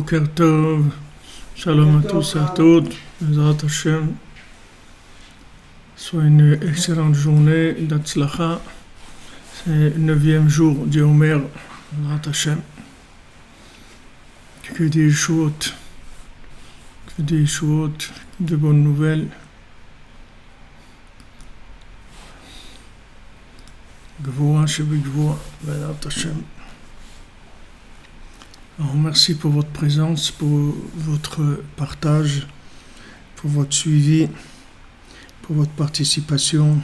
Boker Tov, Shalom à tous et à toutes, Bezrat Hashem, soit une excellente journée d'Atzlacha, c'est le 9e jour du Homer, Bezrat Hashem, que des Yeshuot, de bonnes nouvelles, Gvoa Shebigvoa, Bezrat Hashem. Alors, merci pour votre présence, pour votre partage, pour votre suivi, pour votre participation,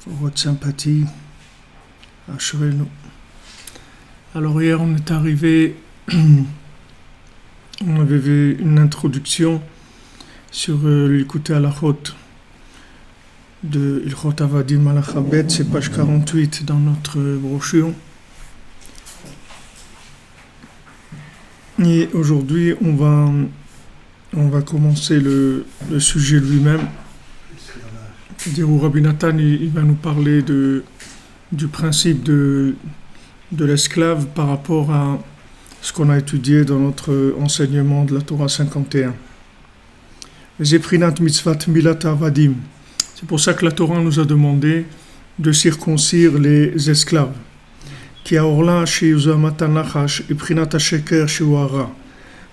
pour votre sympathie. Assurez-nous. Alors hier on est arrivé, on avait vu une introduction sur l'écoute à la Chot de Ilchot Avadim Alachabet, c'est page 48 dans notre brochure. Et aujourd'hui, on va commencer le sujet lui-même. C'est-à-dire où Rabbi Nathan il va nous parler du principe de l'esclave par rapport à ce qu'on a étudié dans notre enseignement de la Torah 51. Zeprinat mitzvat milat avadim. C'est pour ça que la Torah nous a demandé de circoncire les esclaves.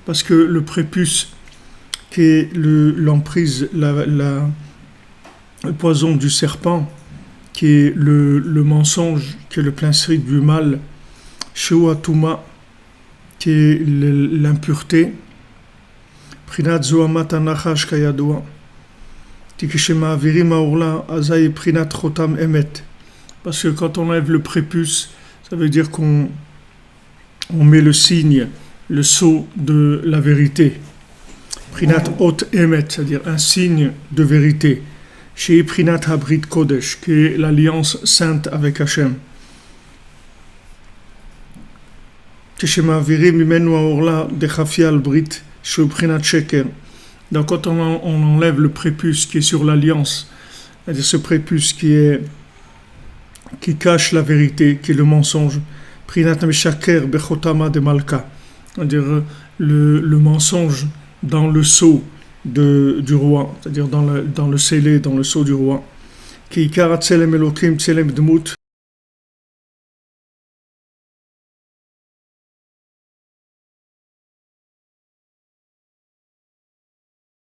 Parce que le prépuce, qui est l'emprise, le poison du serpent, qui est le mensonge, qui est le principe du mal, Shewatuma, qui est l'impureté, Prinat Zoamat Anachash Kayadoua, Tikishema Avirim Aorla, Azaï Prinat Chotam Emet. Parce que quand on enlève le prépuce, ça veut dire qu'on met le signe, le sceau de la vérité. Prinat Ot Emet, c'est-à-dire un signe de vérité. Chez Prinat Habrit Kodesh, qui est l'alliance sainte avec Hachem. Teshema Virim Imenu Aorla de Chafial Brit, chez Prinat Sheker. Donc quand on enlève le prépuce qui est sur l'alliance, c'est-à-dire ce prépuce qui cache la vérité, qui est le mensonge, Prinat Meshaker Bechotama de Malka, c'est-à-dire le mensonge dans le sceau du roi, c'est-à-dire dans le scellé, dans le sceau du roi, qui Ikarat Tselem Elokim Tselem Dmut,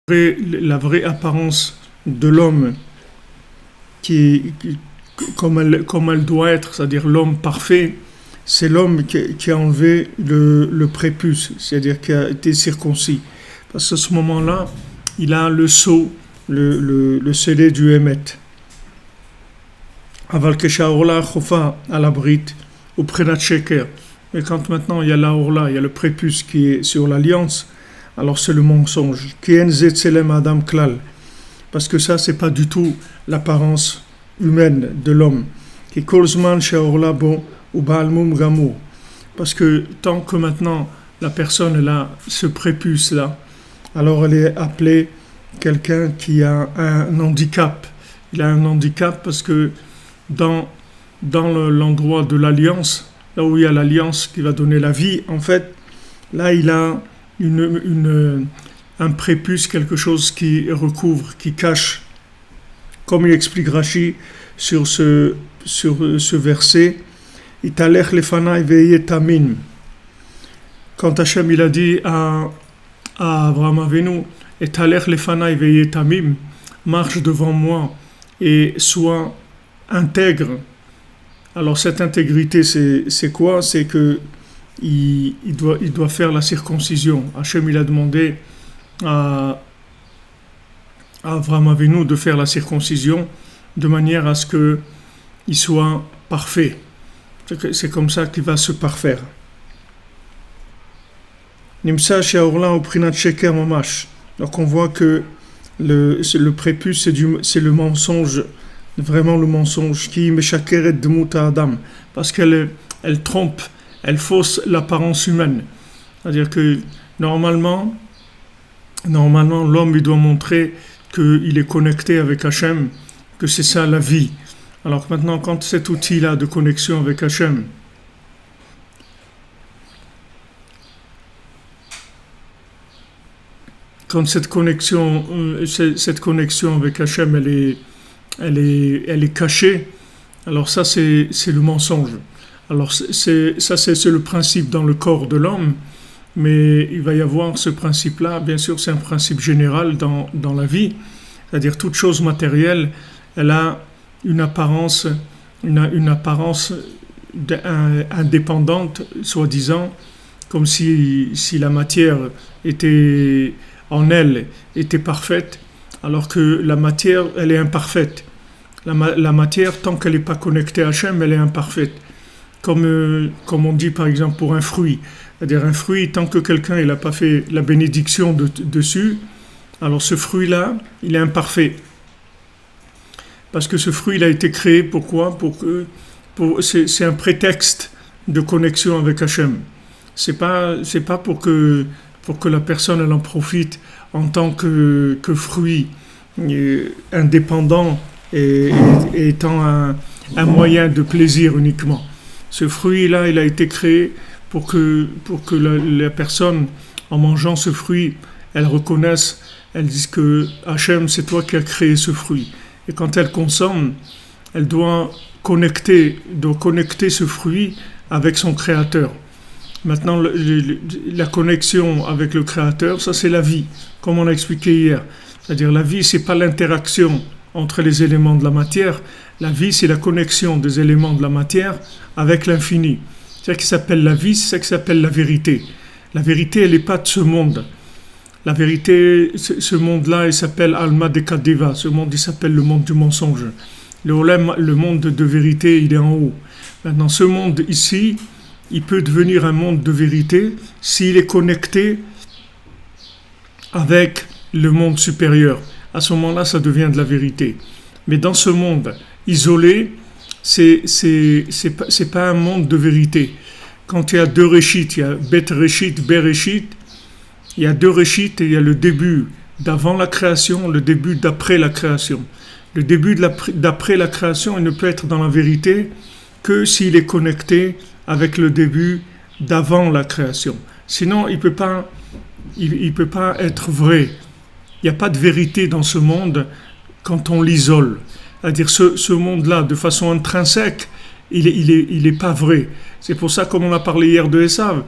la vraie apparence de l'homme comme elle doit être, c'est-à-dire l'homme parfait, c'est l'homme qui a enlevé le prépuce, c'est-à-dire qui a été circoncis. Parce qu'à ce moment-là, il a le sceau, le scellé du Hémet. Aval kesha orla chofa à la brite, au prenat sheker. Et quand maintenant il y a la orla, il y a le prépuce qui est sur l'alliance, alors c'est le mensonge. Kien zetzelem adam klal. Parce que ça, c'est pas du tout l'apparence humaine de l'homme. Qui kolzman sheorla bon ou baalmum gamour. Parce que tant que maintenant la personne a ce prépuce là, alors elle est appelée quelqu'un qui a un handicap. Il a un handicap parce que dans l'endroit de l'alliance, là où il y a l'alliance qui va donner la vie, en fait, là il a un prépuce, quelque chose qui recouvre, qui cache, comme il explique Rashi sur ce verset, Italech lefanai ve'yeh tamim. Quand Hachem il a dit à Abraham Avinu, Italech lefanai ve'yeh tamim, marche devant moi et sois intègre. Alors cette intégrité c'est quoi? C'est que il doit faire la circoncision. Hachem il a demandé à Avraham Avinu de faire la circoncision de manière à ce qu'il soit parfait. C'est comme ça qu'il va se parfaire. Nimsa she'orla au prinat sheker mamash. Donc on voit que le prépuce c'est le mensonge, vraiment le mensonge qui meshakeret dmut adam, parce qu'elle trompe, elle fausse l'apparence humaine. C'est-à-dire que normalement l'homme il doit montrer qu'il est connecté avec Hachem, que c'est ça la vie. Alors que maintenant, quand cet outil-là de connexion avec Hachem, quand cette connexion avec Hachem, elle est cachée, alors ça, c'est le mensonge. Alors, c'est le principe dans le corps de l'homme, mais il va y avoir ce principe-là, bien sûr, c'est un principe général dans la vie, c'est-à-dire toute chose matérielle, elle a une apparence, une apparence indépendante, soi-disant, comme si la matière était en elle était parfaite, alors que la matière, elle est imparfaite. La matière, tant qu'elle n'est pas connectée à Hachem, elle est imparfaite. Comme on dit par exemple pour un fruit. C'est-à-dire un fruit, tant que quelqu'un n'a pas fait la bénédiction dessus, alors ce fruit-là, il est imparfait. Parce que ce fruit, il a été créé, pourquoi? C'est un prétexte de connexion avec Hachem. C'est pas pour que la personne elle en profite en tant que fruit indépendant et étant un moyen de plaisir uniquement. Ce fruit-là, il a été créé pour que la personne, en mangeant ce fruit, elle reconnaisse, elle dise que Hachem, c'est toi qui as créé ce fruit. Et quand elle consomme, elle doit connecter ce fruit avec son créateur. Maintenant, la connexion avec le créateur, ça c'est la vie, comme on a expliqué hier. C'est-à-dire la vie, c'est pas l'interaction entre les éléments de la matière. La vie, c'est la connexion des éléments de la matière avec l'infini. C'est ça qui s'appelle la vie, c'est ça qui s'appelle la vérité. La vérité, elle n'est pas de ce monde. La vérité, ce monde-là, il s'appelle Alma de Kadeva. Ce monde, il s'appelle le monde du mensonge. Le monde de vérité, il est en haut. Maintenant, ce monde ici, il peut devenir un monde de vérité s'il est connecté avec le monde supérieur. À ce moment-là, ça devient de la vérité. Mais dans ce monde isolé, c'est pas un monde de vérité. Quand il y a deux réchits, il y a Bet Réchit, Bereshit, il y a deux réchits et il y a le début d'avant la création, le début d'après la création. Le début d'après la création, il ne peut être dans la vérité que s'il est connecté avec le début d'avant la création. Sinon, il peut pas être vrai. Il n'y a pas de vérité dans ce monde quand on l'isole. C'est-à-dire ce monde-là, de façon intrinsèque, il est pas vrai. C'est pour ça, comme on a parlé hier de Esav,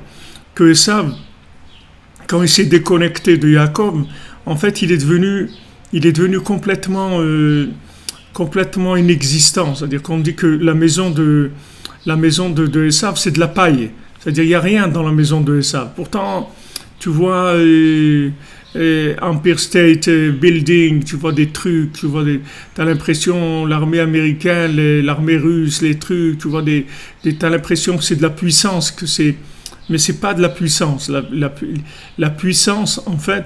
que Esav, quand il s'est déconnecté de Jacob, en fait, il est devenu complètement inexistant. C'est-à-dire qu'on dit que la maison de Esav, c'est de la paille. C'est-à-dire il n'y a rien dans la maison de Esav. Pourtant, tu vois Empire State Building, tu vois des trucs, t'as l'impression l'armée américaine, l'armée russe, les trucs, tu vois t'as l'impression que c'est de la puissance, mais c'est pas de la puissance. La puissance, en fait,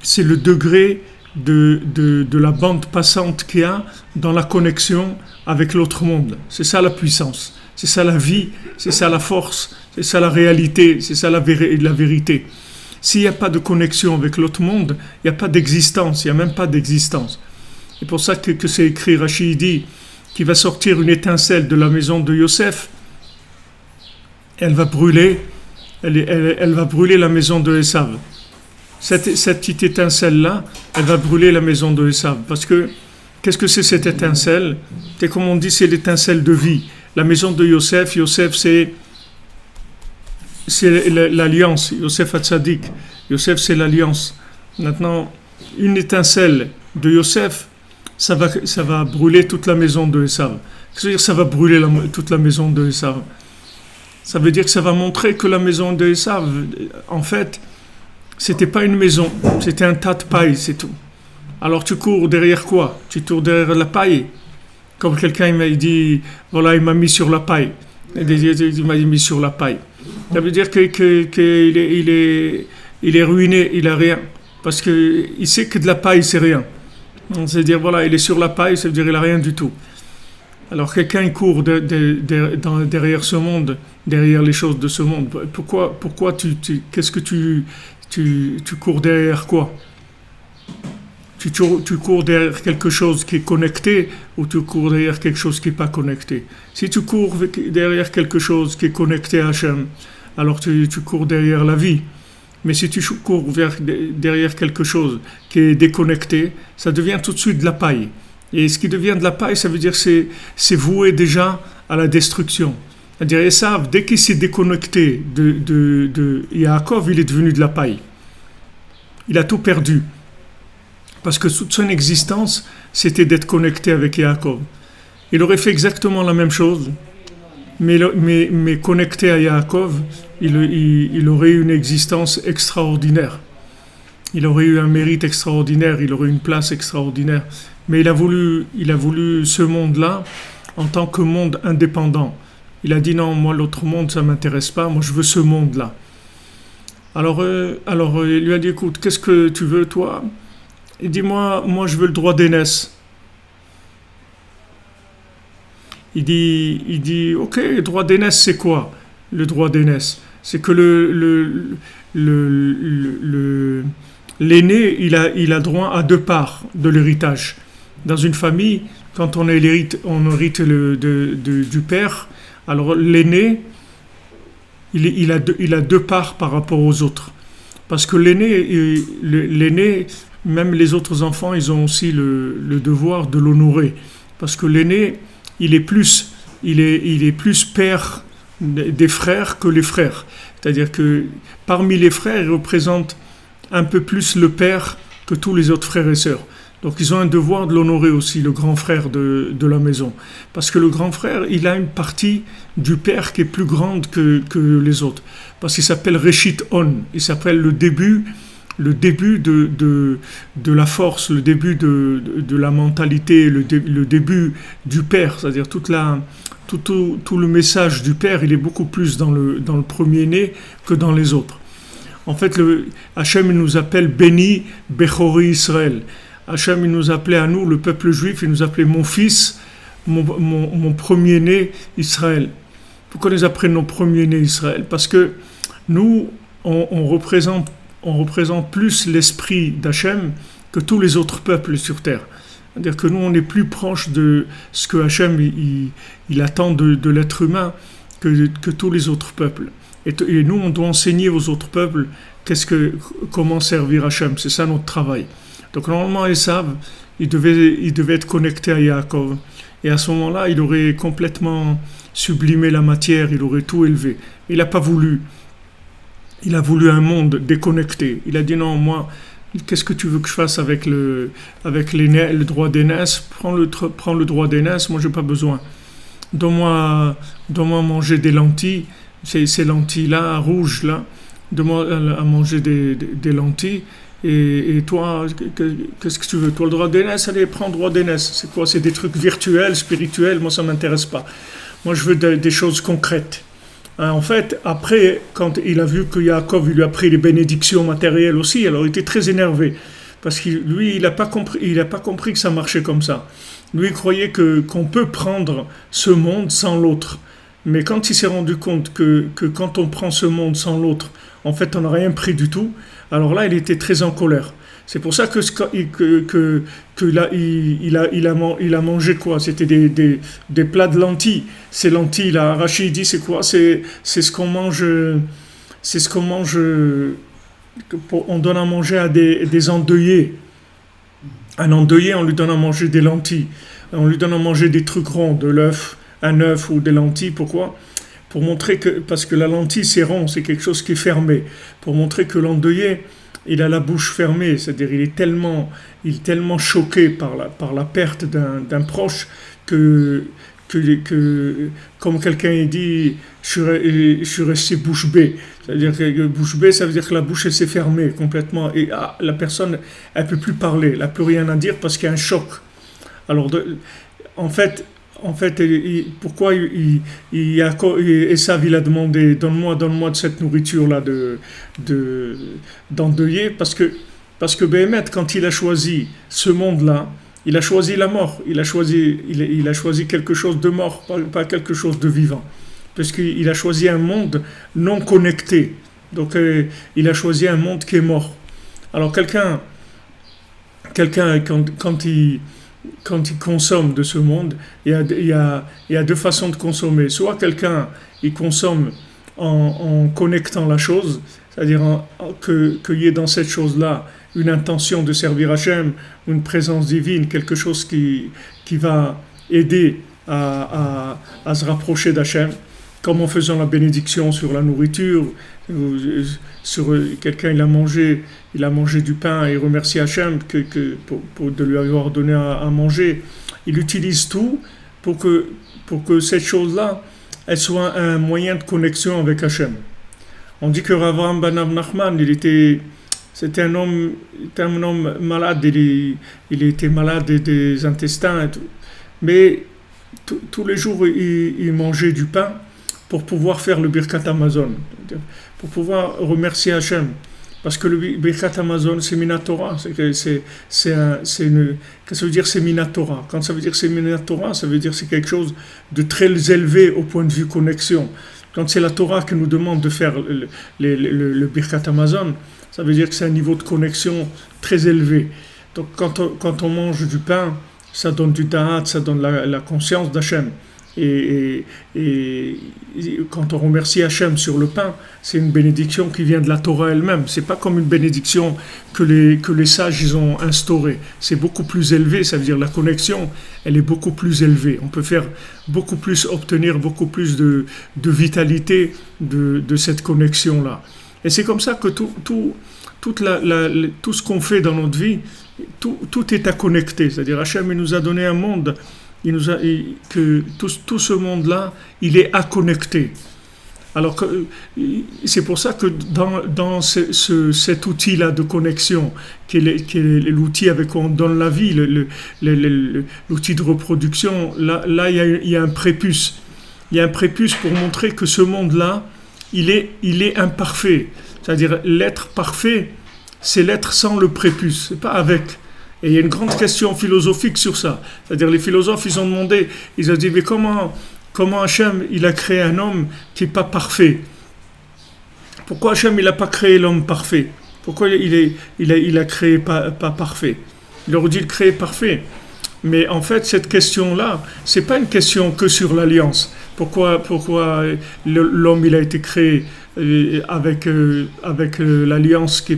c'est le degré de la bande passante qu'il y a dans la connexion avec l'autre monde. C'est ça la puissance, c'est ça la vie, c'est ça la force, c'est ça la réalité, c'est ça la vérité. S'il n'y a pas de connexion avec l'autre monde, il n'y a pas d'existence, il n'y a même pas d'existence. C'est pour ça que c'est écrit, Rachid dit, qu'il va sortir une étincelle de la maison de Yosef, elle va brûler la maison de Esav. Cette petite étincelle-là, elle va brûler la maison de Esav. Parce que, qu'est-ce que c'est cette étincelle? C'est comme on dit, c'est l'étincelle de vie. La maison de Yosef, c'est l'alliance. Yosef Hatzadik. Yosef, c'est l'alliance. Maintenant, une étincelle de Yosef, ça va brûler toute la maison de Esav. C'est-à-dire ça va brûler toute la maison de Esav. Ça veut dire que ça va montrer que la maison de Esav, en fait, c'était pas une maison, c'était un tas de paille, c'est tout. Alors tu cours derrière quoi? Tu cours derrière la paille. Comme quelqu'un m'a dit, voilà, il m'a mis sur la paille. Il m'a mis sur la paille. Ça veut dire qu'il est ruiné, il a rien. Parce qu'il sait que de la paille, c'est rien. C'est-à-dire, voilà, il est sur la paille, ça veut dire qu'il a rien du tout. Alors quelqu'un court derrière ce monde, derrière les choses de ce monde. Pourquoi qu'est-ce que tu cours derrière quoi? Tu cours derrière quelque chose qui est connecté ou tu cours derrière quelque chose qui n'est pas connecté? Si tu cours derrière quelque chose qui est connecté à Hachem, alors tu cours derrière la vie. Mais si tu cours derrière quelque chose qui est déconnecté, ça devient tout de suite de la paille. Et ce qui devient de la paille, ça veut dire que c'est voué déjà à la destruction. C'est-à-dire, Esav, dès qu'il s'est déconnecté de Yaakov, il est devenu de la paille. Il a tout perdu. Parce que toute son existence, c'était d'être connecté avec Yaakov. Il aurait fait exactement la même chose, mais connecté à Yaakov, il aurait eu une existence extraordinaire. Il aurait eu un mérite extraordinaire, il aurait eu une place extraordinaire. Mais il a voulu ce monde-là en tant que monde indépendant. Il a dit non, moi l'autre monde ça m'intéresse pas, moi je veux ce monde-là. Alors il lui a dit écoute, qu'est-ce que tu veux toi? Il dit moi je veux le droit d'aînesse. Il dit ok, le droit d'aînesse c'est quoi? Le droit d'aînesse, c'est que l'aîné il a droit à deux parts de l'héritage. Dans une famille, quand on hérite du père, alors l'aîné, il a deux parts par rapport aux autres. Parce que l'aîné, même les autres enfants, ils ont aussi le devoir de l'honorer. Parce que l'aîné, il est plus père des frères que les frères. C'est-à-dire que parmi les frères, il représente un peu plus le père que tous les autres frères et sœurs. Donc ils ont un devoir de l'honorer aussi, le grand frère de la maison. Parce que le grand frère, il a une partie du père qui est plus grande que les autres. Parce qu'il s'appelle Reshit On, il s'appelle le début de la force, le début de la mentalité, le début du père. C'est-à-dire tout le message du père, il est beaucoup plus dans le premier-né que dans les autres. En fait, Hachem il nous appelle Béni Bechori Israël. Hachem, il nous appelait à nous, le peuple juif, il nous appelait mon fils, mon premier-né Israël. Pourquoi on les appelle nos premiers-nés Israël? Parce que nous, on représente plus l'esprit d'Hachem que tous les autres peuples sur terre. C'est-à-dire que nous, on est plus proche de ce que Hachem il attend de l'être humain que tous les autres peuples. Et nous, on doit enseigner aux autres peuples comment servir Hachem. C'est ça notre travail. Donc normalement, Esav, il devait être connecté à Yaakov. Et à ce moment-là, il aurait complètement sublimé la matière, il aurait tout élevé. Il n'a pas voulu. Il a voulu un monde déconnecté. Il a dit non, moi, qu'est-ce que tu veux que je fasse avec le droit d'aînesse? Prends le droit d'aînesse, moi, je n'ai pas besoin. Donne-moi manger des lentilles, ces lentilles-là, rouges, là. Donne-moi à manger des lentilles. Et toi, qu'est-ce que tu veux? Toi, le droit d'aînesse, allez, prends le droit d'aînesse. C'est quoi? C'est des trucs virtuels, spirituels. Moi, ça ne m'intéresse pas. Moi, je veux des choses concrètes. En fait, après, quand il a vu que Yaakov il lui a pris les bénédictions matérielles aussi, alors il était très énervé. Parce que lui, il n'a pas compris que ça marchait comme ça. Lui, il croyait qu'on peut prendre ce monde sans l'autre. Mais quand il s'est rendu compte que quand on prend ce monde sans l'autre, en fait, on n'a rien pris du tout, alors là, il était très en colère. C'est pour ça il a mangé quoi? C'était des plats de lentilles. Ces lentilles, là, Rachid dit, c'est quoi? C'est ce qu'on mange. C'est ce qu'on mange. On donne à manger à des endeuillés. Un endeuillé, on lui donne à manger des lentilles. On lui donne à manger des trucs ronds, un œuf ou des lentilles. Pourquoi? Pour montrer parce que la lentille c'est rond, c'est quelque chose qui est fermé. Pour montrer que l'endeuillé, il a la bouche fermée, c'est-à-dire il est tellement choqué par la perte d'un proche que comme quelqu'un dit, je suis resté bouche bée. C'est-à-dire que bouche bée, ça veut dire que la bouche elle s'est fermée complètement et la personne elle peut plus parler, elle n'a plus rien à dire parce qu'il y a un choc. Alors en fait, pourquoi Esav il a demandé donne-moi de cette nourriture là d'endeuillé parce que Béhémet quand il a choisi ce monde là, il a choisi la mort, il a choisi quelque chose de mort, pas quelque chose de vivant, parce qu'il a choisi un monde non connecté, donc il a choisi un monde qui est mort. Alors quelqu'un quand il consomme de ce monde, il y a deux façons de consommer. Soit quelqu'un il consomme en connectant la chose, c'est-à-dire qu'il y ait dans cette chose-là une intention de servir Hachem, une présence divine, quelque chose qui va aider à se rapprocher d'Hachem, comme en faisant la bénédiction sur la nourriture, sur quelqu'un il a mangé du pain et remercie Hachem pour de lui avoir donné à manger. Il utilise tout pour que cette chose-là, elle soit un moyen de connexion avec Hachem. On dit que Rav Avraham ben Nachman, c'était un homme malade, il était malade des intestins, et tout. Mais tous les jours, il mangeait du pain pour pouvoir faire le Birkat Hamazon, pour pouvoir remercier Hachem. Parce que le Birkat Hamazon, c'est Minatora. Qu'est-ce que ça veut dire, c'est Minatora? Quand ça veut dire c'est Minatora, ça veut dire c'est quelque chose de très élevé au point de vue connexion. Quand c'est la Torah qui nous demande de faire le Birkat Hamazon, ça veut dire que c'est un niveau de connexion très élevé. Donc quand on mange du pain, ça donne du da'at, ça donne la conscience d'Hachem. Et quand on remercie Hachem sur le pain, c'est une bénédiction qui vient de la Torah elle-même. C'est pas comme une bénédiction que les sages ils ont instaurée. C'est beaucoup plus élevé, ça veut dire la connexion, elle est beaucoup plus élevée. On peut faire beaucoup plus, obtenir beaucoup plus de vitalité de cette connexion-là. Et c'est comme ça que tout ce qu'on fait dans notre vie, tout est à connecter. C'est-à-dire Hachem il nous a donné un monde. Que tout ce monde-là, il est à connecter. Alors que c'est pour ça que dans cet outil-là de connexion, qui est l'outil avec quoi on donne la vie, l'outil de reproduction, là il y a un prépuce. Il y a un prépuce pour montrer que ce monde-là, il est imparfait. C'est-à-dire l'être parfait, c'est l'être sans le prépuce, c'est pas avec. Et il y a une grande question philosophique sur ça. C'est-à-dire les philosophes, ils ont demandé, ils ont dit, mais comment Hachem, il a créé un homme qui n'est pas parfait? Pourquoi Hachem, il n'a pas créé l'homme parfait? Pourquoi il a créé pas parfait? Il aurait dû le créer parfait. Mais en fait, cette question-là, c'est pas une question que sur l'alliance. Pourquoi l'homme, il a été créé avec l'alliance qui est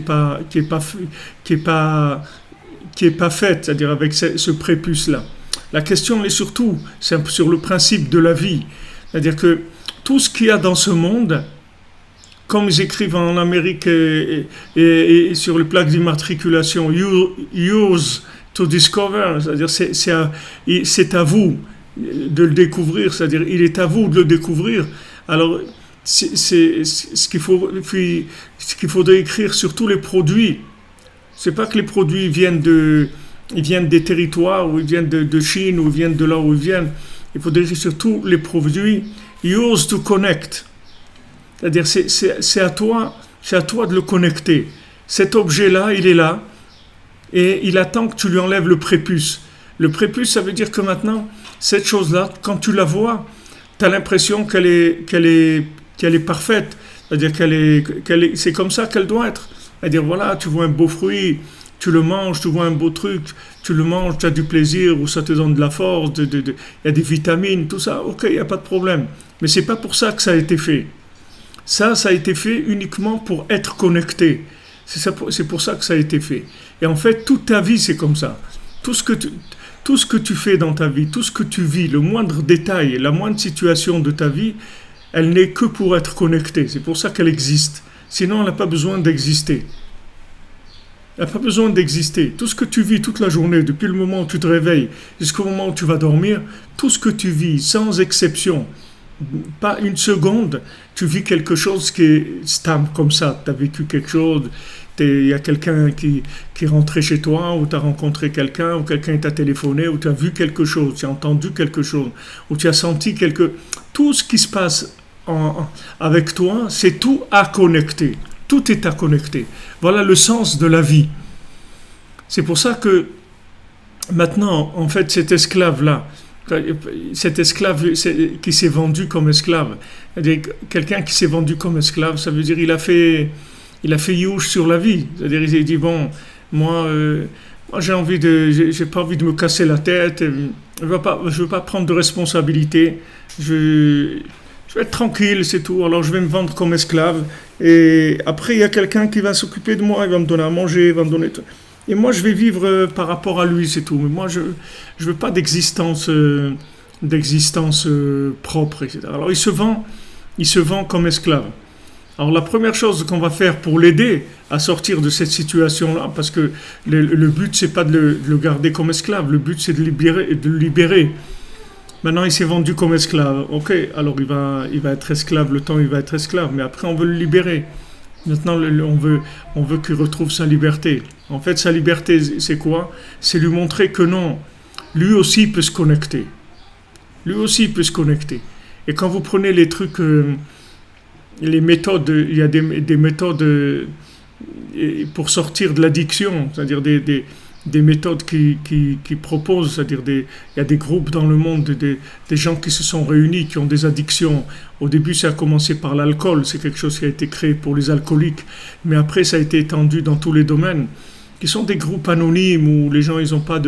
pas faite, c'est-à-dire avec ce prépuce-là. La question est surtout sur le principe de la vie. C'est-à-dire que tout ce qu'il y a dans ce monde, comme ils écrivent en Amérique et sur les plaques d'immatriculation, yours to discover, c'est-à-dire c'est à vous de le découvrir, c'est-à-dire il est à vous de le découvrir. Alors, c'est ce qu'il faudrait écrire sur tous les produits. C'est pas que les produits viennent des territoires, ou ils viennent de Chine, ou ils viennent de là où ils viennent. Il faut dire sur tous les produits, yours to connect. C'est-à-dire, c'est à toi de le connecter. Cet objet-là, il est là, et il attend que tu lui enlèves le prépuce. Le prépuce, ça veut dire que maintenant, cette chose-là, quand tu la vois, tu as l'impression qu'elle est parfaite. C'est-à-dire c'est comme ça qu'elle doit être. C'est-à-dire, voilà, tu vois un beau fruit, tu le manges, tu vois un beau truc, tu le manges, tu as du plaisir, ou ça te donne de la force, il y a des vitamines, tout ça, ok, il n'y a pas de problème. Mais c'est pas pour ça que ça a été fait. Ça a été fait uniquement pour être connecté. C'est pour ça que ça a été fait. Et en fait, toute ta vie, c'est comme ça. Tout ce que tu fais dans ta vie, tout ce que tu vis, le moindre détail, la moindre situation de ta vie, elle n'est que pour être connectée. C'est pour ça qu'elle existe. Sinon, elle n'a pas besoin d'exister. Elle n'a pas besoin d'exister. Tout ce que tu vis toute la journée, depuis le moment où tu te réveilles jusqu'au moment où tu vas dormir, tout ce que tu vis, sans exception, pas une seconde, tu vis quelque chose qui est stable comme ça. Tu as vécu quelque chose, il y a quelqu'un qui est rentré chez toi, ou tu as rencontré quelqu'un, ou quelqu'un t'a téléphoné, ou tu as vu quelque chose, tu as entendu quelque chose, ou tu as senti Tout ce qui se passe avec toi, c'est tout à connecter. Tout est à connecter. Voilà le sens de la vie. C'est pour ça que maintenant, en fait, cet esclave qui s'est vendu comme esclave, quelqu'un qui s'est vendu comme esclave, ça veut dire il a fait youch sur la vie. C'est-à-dire il s'est dit bon, moi j'ai pas envie de me casser la tête. Je veux pas prendre de responsabilité. Je je vais être tranquille, c'est tout. Alors je vais me vendre comme esclave. Et après, il y a quelqu'un qui va s'occuper de moi, il va me donner à manger, il va me donner tout. Et moi, je vais vivre par rapport à lui, c'est tout. Mais moi, je ne veux pas d'existence propre, etc. Alors il se vend comme esclave. Alors la première chose qu'on va faire pour l'aider à sortir de cette situation-là, parce que le but c'est pas de le garder comme esclave, le but c'est de le libérer. Maintenant il s'est vendu comme esclave, ok, alors il va être esclave le temps où il va être esclave, mais après on veut le libérer. Maintenant on veut qu'il retrouve sa liberté. En fait sa liberté c'est quoi? C'est lui montrer que non, lui aussi peut se connecter. Lui aussi peut se connecter. Et quand vous prenez les trucs... les méthodes, il y a des méthodes pour sortir de l'addiction, c'est-à-dire des méthodes qui proposent, c'est-à-dire il y a des groupes dans le monde, des gens qui se sont réunis, qui ont des addictions. Au début, ça a commencé par l'alcool, c'est quelque chose qui a été créé pour les alcooliques, mais après, ça a été étendu dans tous les domaines, qui sont des groupes anonymes où les gens, ils n'ont pas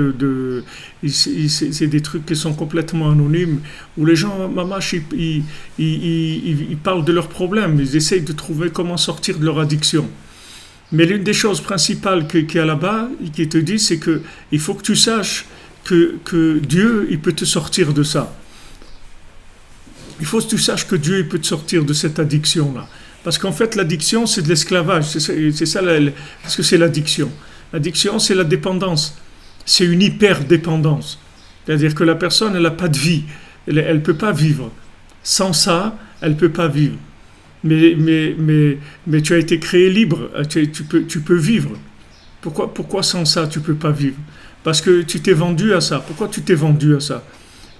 c'est des trucs qui sont complètement anonymes, où les gens, mamache, ils parlent de leurs problèmes, ils essayent de trouver comment sortir de leur addiction. Mais l'une des choses principales qu'il y a là-bas, qui te dit, c'est que il faut que tu saches que Dieu, il peut te sortir de ça. Il faut que tu saches que Dieu, il peut te sortir de cette addiction-là. Parce qu'en fait, l'addiction, c'est de l'esclavage. C'est ça, parce que c'est l'addiction. L'addiction, c'est la dépendance. C'est une hyper-dépendance. C'est-à-dire que la personne, elle n'a pas de vie. Elle ne peut pas vivre. Sans ça, elle ne peut pas vivre. Mais tu as été créé libre. Tu peux vivre. Pourquoi sans ça, tu ne peux pas vivre? Parce que tu t'es vendu à ça. Pourquoi tu t'es vendu à ça?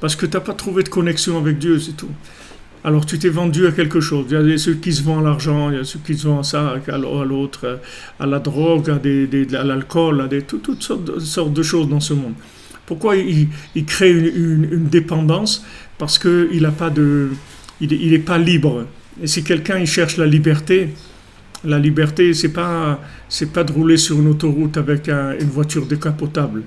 Parce que tu n'as pas trouvé de connexion avec Dieu, c'est tout. Alors tu t'es vendu à quelque chose. Il y a ceux qui se vendent à l'argent, il y a ceux qui se vendent à ça, à l'autre, à la drogue, à l'alcool, toutes sortes de choses dans ce monde. Pourquoi il crée une dépendance? Parce qu'il n'a pas il n'est pas libre. Et si quelqu'un il cherche la liberté, c'est pas de rouler sur une autoroute avec une voiture décapotable,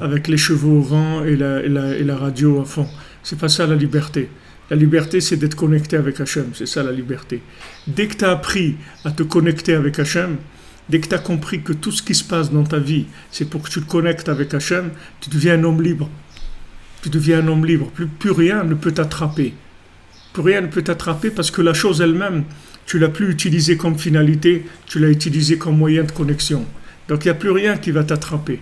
avec les chevaux au vent et la radio à fond. C'est pas ça la liberté. La liberté, c'est d'être connecté avec Hachem, c'est ça la liberté. Dès que tu as appris à te connecter avec Hachem, dès que tu as compris que tout ce qui se passe dans ta vie, c'est pour que tu te connectes avec Hachem, tu deviens un homme libre. Tu deviens un homme libre. Plus rien ne peut t'attraper. Plus rien ne peut t'attraper parce que la chose elle-même, tu l'as plus utilisée comme finalité, tu l'as utilisée comme moyen de connexion. Donc il n'y a plus rien qui va t'attraper.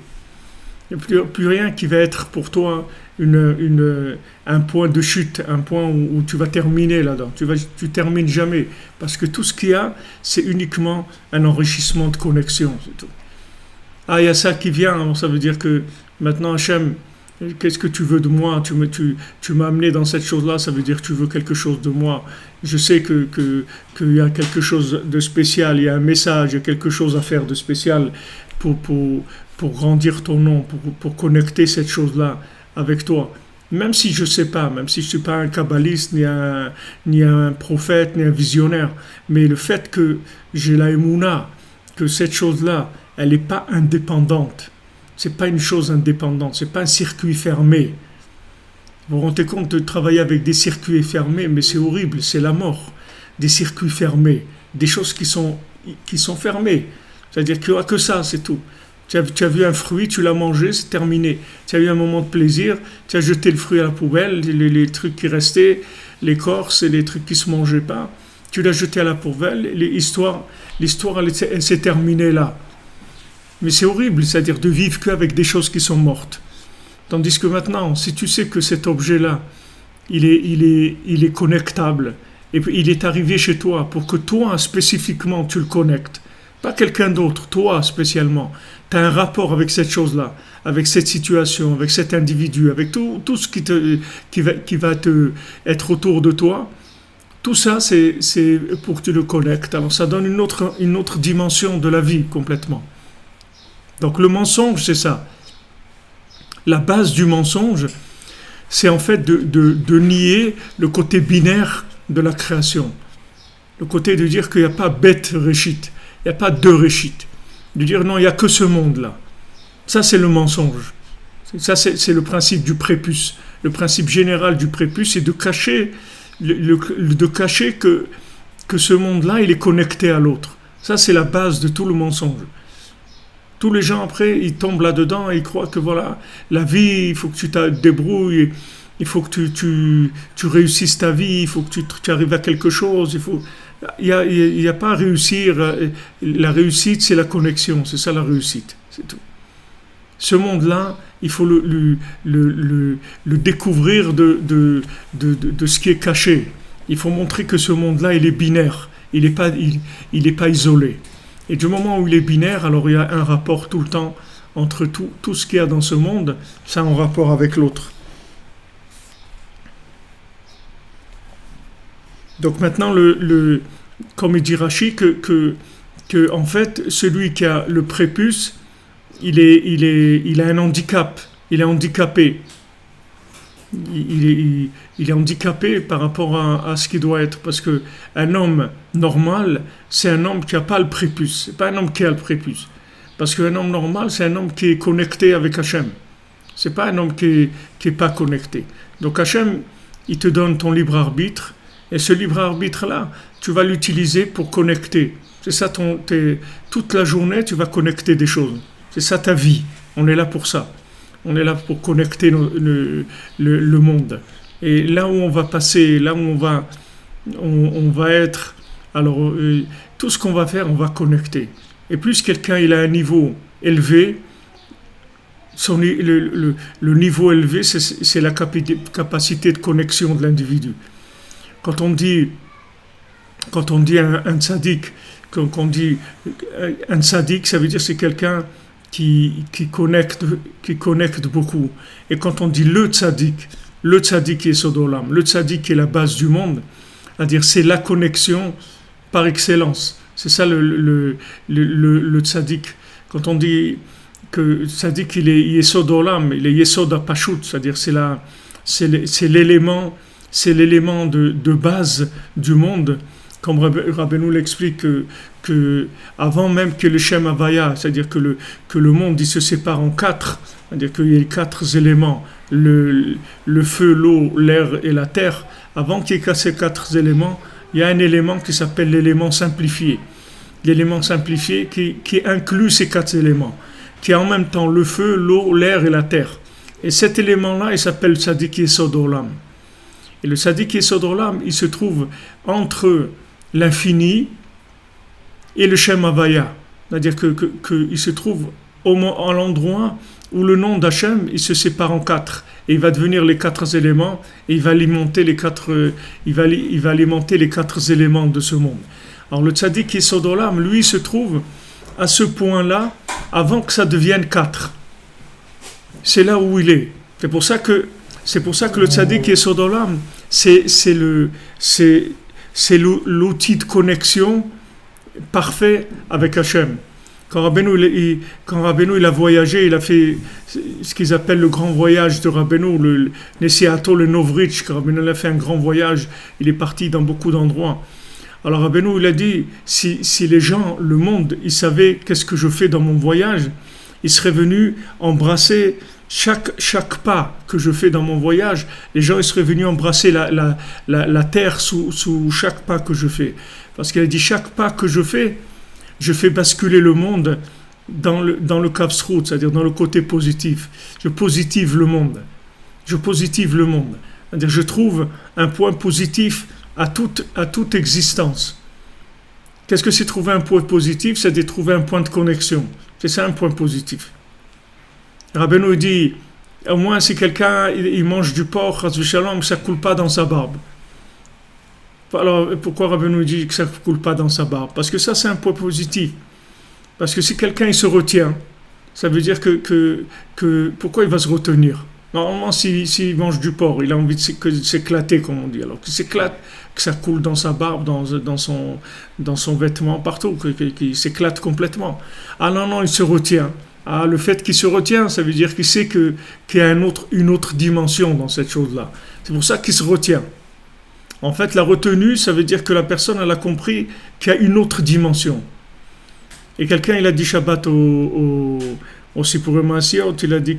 Il n'y a plus rien qui va être pour toi un point de chute, un point où tu vas terminer là-dedans. Tu termines jamais. Parce que tout ce qu'il y a, c'est uniquement un enrichissement de connexion. C'est tout. Ah, il y a ça qui vient. Alors ça veut dire que maintenant, Hachem, qu'est-ce que tu veux de moi? Tu m'as amené dans cette chose-là, ça veut dire que tu veux quelque chose de moi. Je sais qu'il y a quelque chose de spécial, il y a un message, il y a quelque chose à faire de spécial pour grandir ton nom, pour connecter cette chose-là avec toi. Même si je ne sais pas, même si je ne suis pas un kabbaliste, ni un prophète, ni un visionnaire, mais le fait que j'ai la émouna, que cette chose-là, elle n'est pas indépendante. Ce n'est pas une chose indépendante, ce n'est pas un circuit fermé. Vous vous rendez compte de travailler avec des circuits fermés, mais c'est horrible, c'est la mort. Des circuits fermés, des choses qui sont fermées. C'est-à-dire qu'il n'y aura que ça, c'est tout. Tu as vu un fruit, tu l'as mangé, c'est terminé. Tu as eu un moment de plaisir, tu as jeté le fruit à la poubelle, les trucs qui restaient, l'écorce et les trucs qui ne se mangeaient pas, tu l'as jeté à la poubelle, l'histoire elle s'est terminée là. Mais c'est horrible, c'est-à-dire de vivre qu'avec des choses qui sont mortes. Tandis que maintenant, si tu sais que cet objet-là, il est connectable, et puis il est arrivé chez toi pour que toi, spécifiquement, tu le connectes, pas quelqu'un d'autre, toi spécialement, tu as un rapport avec cette chose-là, avec cette situation, avec cet individu, avec tout ce qui va être autour de toi. Tout ça, c'est pour que tu le connectes. Alors ça donne une autre dimension de la vie complètement. Donc le mensonge, c'est ça. La base du mensonge, c'est en fait de nier le côté binaire de la création. Le côté de dire qu'il n'y a pas bête réchite, il n'y a pas deux réchites. De dire non, il n'y a que ce monde-là. Ça, c'est le mensonge. Ça, c'est le principe du prépuce. Le principe général du prépuce, c'est de cacher de cacher que ce monde-là, il est connecté à l'autre. Ça, c'est la base de tout le mensonge. Tous les gens, après, ils tombent là-dedans et ils croient que voilà, la vie, il faut que tu te débrouilles, il faut que tu réussisses ta vie, il faut que tu arrives à quelque chose, il y a pas à réussir. La réussite, c'est la connexion, c'est ça la réussite, c'est tout. Ce monde-là, il faut le découvrir de ce qui est caché. Il faut montrer que ce monde-là, il est binaire, il est pas isolé. Et du moment où il est binaire, alors il y a un rapport tout le temps entre tout ce qu'il y a dans ce monde, ça en rapport avec l'autre. Donc maintenant, comme il dit Rashi, que en fait, celui qui a le prépuce, il a un handicap, il est handicapé. Il est handicapé par rapport à ce qu'il doit être. Parce qu'un homme normal, c'est un homme qui n'a pas le prépuce. C'est pas un homme qui a le prépuce. Parce qu'un homme normal, c'est un homme qui est connecté avec Hachem. C'est pas un homme qui est pas connecté. Donc Hachem, il te donne ton libre arbitre. Et ce libre arbitre-là, tu vas l'utiliser pour connecter. C'est ça, toute la journée, tu vas connecter des choses. C'est ça ta vie. On est là pour ça. On est là pour connecter le monde. Et là où on va passer, là où on va être, alors tout ce qu'on va faire, on va connecter. Et plus quelqu'un il a un niveau élevé, le niveau élevé, c'est la capacité de connexion de l'individu. Quand on dit un tzaddik, quand on dit un tzaddik, ça veut dire c'est quelqu'un qui connecte beaucoup. Et quand on dit le tzaddik est Sodolam, le tzaddik est la base du monde, c'est-à-dire c'est la connexion par excellence. C'est ça le tzaddik. Quand on dit que tzaddik il est Yesod Olam, il est Yesod HaPashut, c'est-à-dire c'est l'élément de base du monde. Comme Rabbeinu l'explique que avant même que le Shem Havaya, c'est-à-dire que le monde il se sépare en quatre, c'est-à-dire qu'il y a 4 éléments, le feu, l'eau, l'air et la terre, avant qu'il y ait ces 4 éléments, il y a un élément qui s'appelle l'élément simplifié. L'élément simplifié qui inclut ces 4 éléments, qui est en même temps le feu, l'eau, l'air et la terre. Et cet élément-là, il s'appelle Tzaddik Yesod Olam. Et le Tzaddik Yesod Olam, il se trouve entre l'infini et le Shem Havaya. C'est-à-dire qu'il se trouve à l'endroit où le nom d'Hachem, il se sépare en 4. Et il va devenir les 4 éléments, et il va alimenter les 4 éléments de ce monde. Alors le Tzaddik Yesod Olam, lui, se trouve à ce point-là, avant que ça devienne 4. C'est là où il est. C'est pour ça que le Tzaddik Yesod Olam, c'est l'outil de connexion parfait avec Hachem. Quand Rabbeinu il a voyagé, il a fait ce qu'ils appellent le grand voyage de Rabbeinu, le Nesiato, le Novritch. Quand Rabbeinu il a fait un grand voyage, il est parti dans beaucoup d'endroits. Alors Rabbeinu il a dit, si les gens, le monde, ils savaient qu'est-ce que je fais dans mon voyage, ils seraient venus embrasser chaque pas que je fais dans mon voyage. Les gens ils seraient venus embrasser la terre sous chaque pas que je fais. Parce qu'il a dit, chaque pas que je fais basculer le monde dans le Kavsrout, c'est-à-dire dans le côté positif. Je positive le monde. C'est-à-dire je trouve un point positif à toute existence. Qu'est-ce que c'est trouver un point positif? C'est de trouver un point de connexion. C'est ça un point positif. Rabbeinu dit, au moins si quelqu'un il mange du porc, ça ne coule pas dans sa barbe. Alors pourquoi Rabbeinu dit que ça ne coule pas dans sa barbe? Parce que ça c'est un point positif. Parce que si quelqu'un il se retient, ça veut dire que pourquoi il va se retenir? Normalement s'il mange du porc, il a envie de s'éclater comme on dit. Alors qu'il s'éclate, que ça coule dans sa barbe, dans son vêtement, partout, qu'il s'éclate complètement. Ah non, il se retient. Ah, le fait qu'il se retient, ça veut dire qu'il sait qu'il y a une autre dimension dans cette chose-là. C'est pour ça qu'il se retient. En fait, la retenue, ça veut dire que la personne, elle a compris qu'il y a une autre dimension. Et quelqu'un, il a dit Shabbat au Sipurim Maasiot, il a dit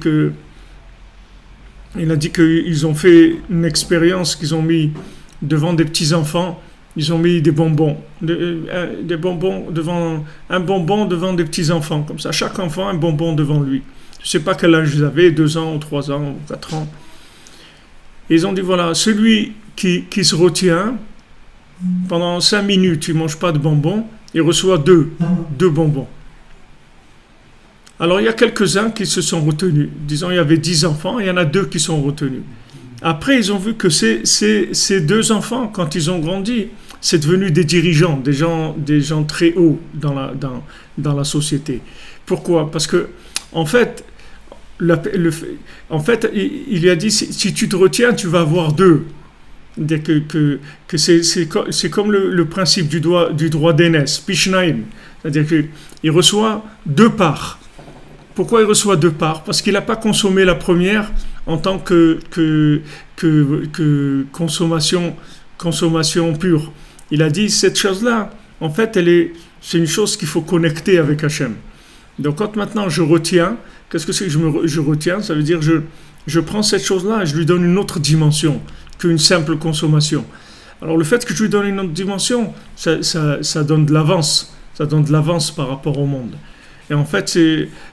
qu'ils ont fait une expérience qu'ils ont mis devant des petits-enfants, ils ont mis des bonbons, des bonbons devant, un bonbon devant des petits-enfants, comme ça, chaque enfant un bonbon devant lui. Je ne sais pas quel âge ils avaient, 2 ans, ou 3 ans, ou 4 ans. Et ils ont dit, voilà, celui qui se retient, pendant 5 minutes, il ne mange pas de bonbons, il reçoit deux bonbons. Alors il y a quelques-uns qui se sont retenus. Disons, il y avait 10 enfants, il y en a 2 qui sont retenus. Après, ils ont vu que ces 2 enfants, quand ils ont grandi, c'est devenu des dirigeants, des gens très hauts dans la société. Pourquoi? Parce que, en fait, il lui a dit, si tu te retiens, tu vas avoir 2. Que c'est comme le principe du droit d'aînesse, Pishnaim. C'est-à-dire qu'il reçoit 2 parts. Pourquoi il reçoit 2 parts? Parce qu'il n'a pas consommé la première en tant que consommation pure. Il a dit, cette chose-là, en fait, c'est une chose qu'il faut connecter avec Hachem. Donc quand maintenant je retiens, qu'est-ce que c'est que je retiens? Ça veut dire je prends cette chose-là et je lui donne une autre dimension qu'une simple consommation. Alors le fait que je lui donne une autre dimension, ça donne de l'avance. Ça donne de l'avance par rapport au monde. Et en fait,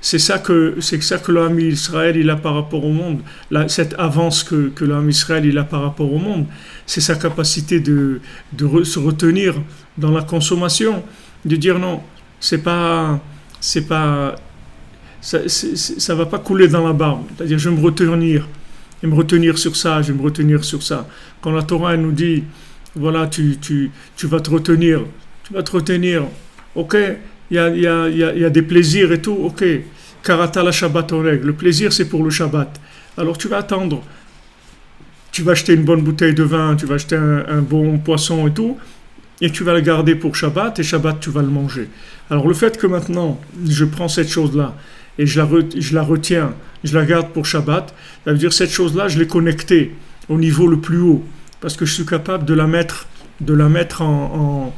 c'est ça que l'homme Israël il a par rapport au monde. Cette avance que l'homme Israël il a par rapport au monde, c'est sa capacité de se retenir dans la consommation, de dire non, ça va pas couler dans la barbe. C'est-à-dire, je vais me retenir. Et me retenir sur ça, je vais me retenir sur ça. Quand la Torah elle nous dit, voilà, tu vas te retenir, ok, il y a des plaisirs et tout, ok, karata la Shabbat oreg, le plaisir c'est pour le Shabbat. Alors tu vas attendre, tu vas acheter une bonne bouteille de vin, tu vas acheter un bon poisson et tout, et tu vas le garder pour Shabbat, et Shabbat tu vas le manger. Alors le fait que maintenant je prends cette chose-là, et je la retiens, je la garde pour Shabbat, ça veut dire cette chose-là, je l'ai connectée au niveau le plus haut, parce que je suis capable de la mettre en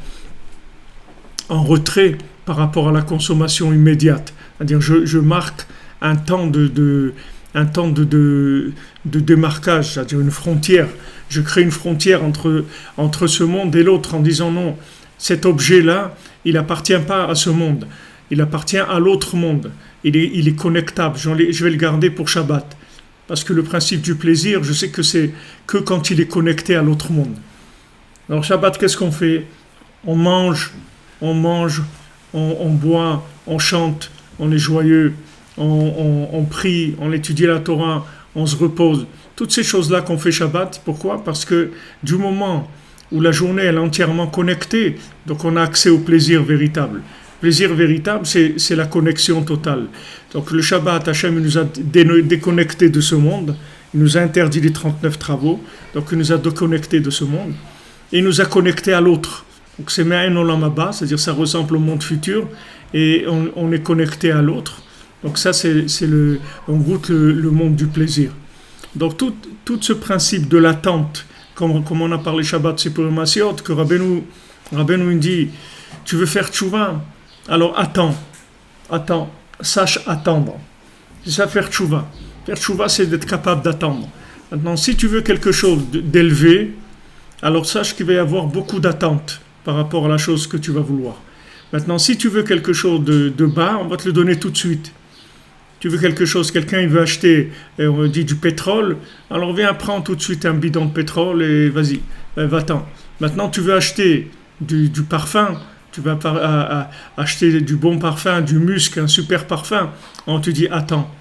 retrait par rapport à la consommation immédiate. C'est-à-dire je marque un temps de démarquage, c'est-à-dire une frontière. Je crée une frontière entre ce monde et l'autre en disant non, cet objet-là, il n'appartient pas à ce monde, il appartient à l'autre monde. Il est connectable, je vais le garder pour Shabbat. Parce que le principe du plaisir, je sais que c'est que quand il est connecté à l'autre monde. Alors Shabbat, qu'est-ce qu'on fait? On mange, on boit, on chante, on est joyeux, on prie, on étudie la Torah, on se repose. Toutes ces choses-là qu'on fait Shabbat, pourquoi? Parce que du moment où la journée elle est entièrement connectée, donc on a accès au plaisir véritable. Plaisir véritable, c'est la connexion totale. Donc le Shabbat, Hachem nous a déconnectés de ce monde, il nous a interdit les 39 travaux, donc il nous a déconnectés de ce monde, et il nous a connectés à l'autre. Donc c'est Me'ain Olam Haba, c'est-à-dire ça ressemble au monde futur, et on est connecté à l'autre. Donc ça, on goûte le monde du plaisir. Donc tout ce principe de l'attente, comme on a parlé Shabbat, c'est pour le Masiot, que Rabbeinu dit, tu veux faire tchouva, alors attends, sache attendre. C'est ça faire tchouva. Faire tchouva, c'est d'être capable d'attendre. Maintenant, si tu veux quelque chose d'élevé, alors sache qu'il va y avoir beaucoup d'attentes par rapport à la chose que tu vas vouloir. Maintenant, si tu veux quelque chose de bas, on va te le donner tout de suite. Tu veux quelque chose, quelqu'un il veut acheter, on dit du pétrole, alors viens, prends tout de suite un bidon de pétrole et vas-y, va-t'en. Maintenant, tu veux acheter du parfum, tu vas acheter du bon parfum, du musc, un super parfum. On te dit, attends,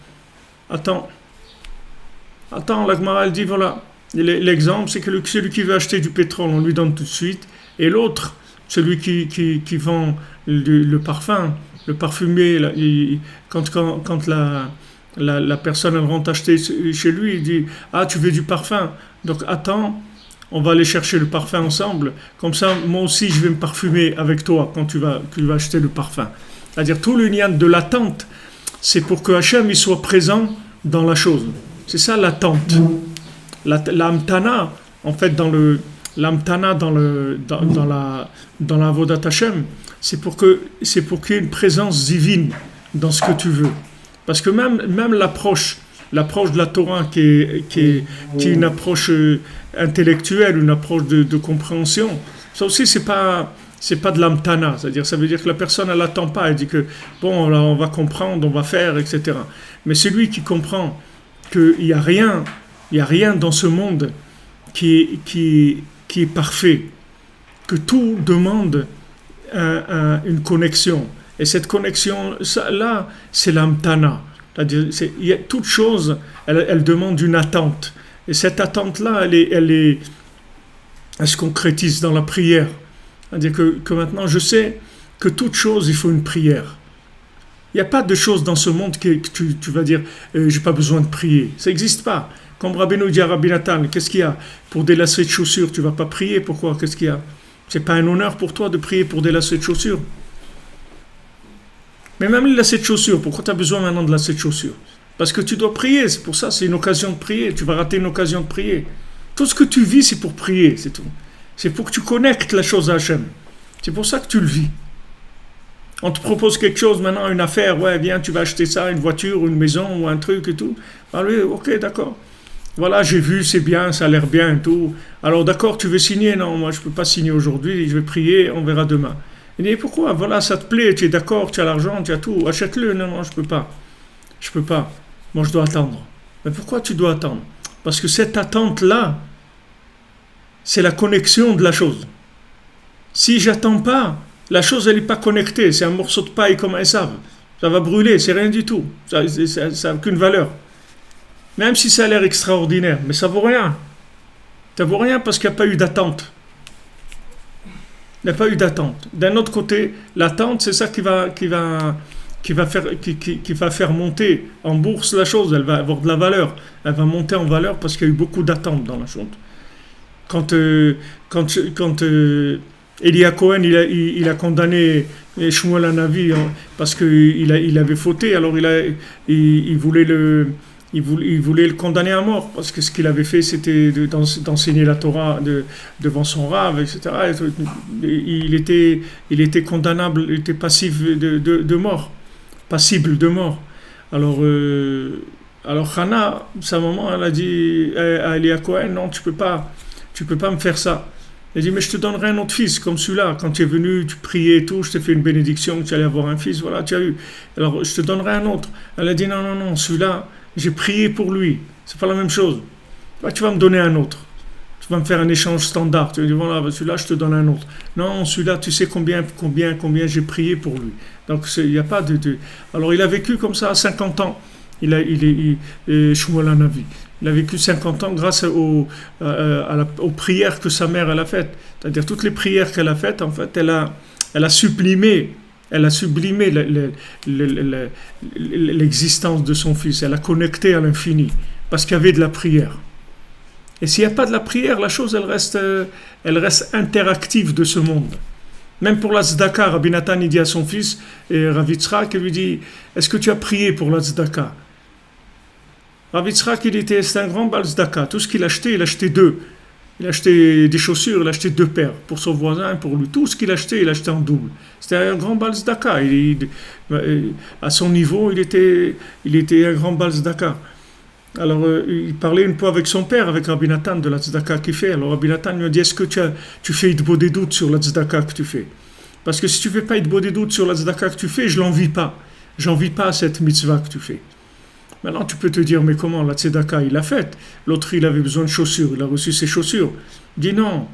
la Gemara elle dit, voilà, l'exemple c'est que celui qui veut acheter du pétrole, on lui donne tout de suite, et l'autre, celui qui vend le parfum, le parfumier, quand la personne elle rentre acheter chez lui, il dit, ah tu veux du parfum, donc attends, on va aller chercher le parfum ensemble, comme ça moi aussi je vais me parfumer avec toi quand tu vas acheter le parfum. C'est-à-dire tout le lien de l'attente, c'est pour que Hachem il soit présent dans la chose. C'est ça l'attente. L'amtana, en fait l'amtana dans la Avodat Hachem, c'est pour qu'il y ait une présence divine dans ce que tu veux. Parce que même l'approche l'approche de la Torah qui est une approche intellectuelle, une approche de compréhension, ça aussi c'est pas de l'amtana, c'est-à-dire ça veut dire que la personne elle n'attend pas, elle dit que bon là, on va comprendre, on va faire, etc. Mais celui qui comprend qu'il n'y a rien, il y a rien dans ce monde qui est parfait, que tout demande une connexion. Et cette connexion là, c'est l'amtana. C'est-à-dire, toute chose, elle demande une attente. Et cette attente-là, elle se concrétise dans la prière. C'est-à-dire que maintenant, je sais que toute chose, il faut une prière. Il n'y a pas de choses dans ce monde que tu vas dire j'ai pas besoin de prier. Ça n'existe pas. Comme Rabbeinu dit à Rabbi Nathan, qu'est-ce qu'il y a pour des lacets de chaussures? Tu ne vas pas prier, pourquoi? Qu'est-ce qu'il y a? C'est pas un honneur pour toi de prier pour des lacets de chaussures? Mais même les lacets de chaussures, pourquoi tu as besoin maintenant de lacets de chaussures? Parce que tu dois prier, c'est pour ça, c'est une occasion de prier. Tu vas rater une occasion de prier. Tout ce que tu vis, c'est pour prier, c'est tout. C'est pour que tu connectes la chose à Hachem. C'est pour ça que tu le vis. On te propose quelque chose maintenant, une affaire, ouais, viens, tu vas acheter ça, une voiture, une maison ou un truc et tout. Alors, oui, ok, d'accord. Voilà, j'ai vu, c'est bien, ça a l'air bien et tout. Alors, d'accord, tu veux signer? Non, moi, je ne peux pas signer aujourd'hui, je vais prier, on verra demain. Il dit, pourquoi? Voilà, ça te plaît, tu es d'accord, tu as l'argent, tu as tout, achète-le. Non, non, je ne peux pas. Je ne peux pas. Moi, je dois attendre. Mais pourquoi tu dois attendre? Parce que cette attente-là, c'est la connexion de la chose. Si j'attends pas, la chose, elle n'est pas connectée. C'est un morceau de paille comme un sable. Ça va brûler, c'est rien du tout. Ça n'a aucune valeur. Même si ça a l'air extraordinaire, mais ça vaut rien. Ça vaut rien parce qu'il n'y a pas eu d'attente. Il n'y a pas eu d'attente. D'un autre côté, l'attente, c'est ça qui va faire monter en bourse la chose. Elle va avoir de la valeur. Elle va monter en valeur parce qu'il y a eu beaucoup d'attente dans la chose. Quand Elia Cohen il a condamné Shmuel Hanavi parce qu'il avait fauté, alors il voulait le condamner à mort parce que ce qu'il avait fait c'était d'enseigner la Torah devant son rave, etc. Il était condamnable, il était passif de mort, passible de mort. Alors Hannah, sa maman, elle a dit à Elia Cohen, non, tu peux pas me faire ça. Elle dit, mais je te donnerai un autre fils comme celui-là. Quand tu es venu, tu priais et tout, je t'ai fait une bénédiction, tu allais avoir un fils, voilà, tu as eu. Alors, je te donnerai un autre. Elle a dit, non, non, non, celui-là, j'ai prié pour lui. C'est pas la même chose. Tu vas me donner un autre. Tu vas me faire un échange standard. Tu vas dire, voilà, celui-là, je te donne un autre. Non, celui-là, tu sais combien j'ai prié pour lui. Donc, il n'y a pas de... Alors, il a vécu comme ça à 50 ans. Shmuel Hanavi. Il a vécu 50 ans grâce aux prières que sa mère elle a faites. C'est-à-dire toutes les prières qu'elle a faites, en fait, elle a sublimé l'existence de son fils. Elle a connecté à l'infini parce qu'il y avait de la prière. Et s'il n'y a pas de la prière, la chose elle reste interactive de ce monde. Même pour la tzedaka, Rabbi Nathan il dit à son fils et Rav Yitzhak, il lui dit, est-ce que tu as prié pour la tzedaka? Rav Yitzhak, c'était un grand bal tzedaka. Tout ce qu'il achetait, il achetait deux. Il achetait des chaussures, il achetait deux paires pour son voisin, pour lui. Tout ce qu'il achetait, il achetait en double. C'était un grand bal tzedaka. À son niveau, il était un grand bal tzedaka. Alors, il parlait une fois avec son père, avec Rabbi Nathan, de la tzedaka qu'il fait. Alors, Rabbi Nathan lui a dit, est-ce que tu fais idbo des doutes sur la tzedaka que tu fais? Parce que si tu ne fais pas idbo des doutes sur la tzedaka que tu fais, je l'envie pas. J'envie pas cette mitzvah que tu fais. Maintenant, tu peux te dire, mais comment la tzedaka, il l'a faite? L'autre, il avait besoin de chaussures, il a reçu ses chaussures. Dis non.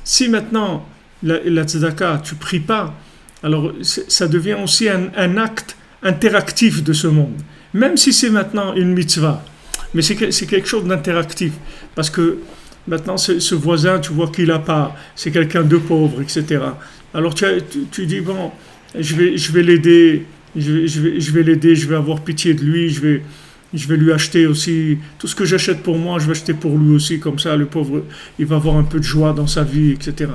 Si maintenant, la tzedaka, tu pries pas, alors ça devient aussi un acte interactif de ce monde. Même si c'est maintenant une mitzvah. Mais c'est quelque chose d'interactif. Parce que maintenant, ce voisin, tu vois qu'il n'a pas, c'est quelqu'un de pauvre, etc. Alors tu dis, bon, je vais l'aider, je vais l'aider, je vais avoir pitié de lui, je vais lui acheter aussi, tout ce que j'achète pour moi, je vais acheter pour lui aussi, comme ça, le pauvre, il va avoir un peu de joie dans sa vie, etc.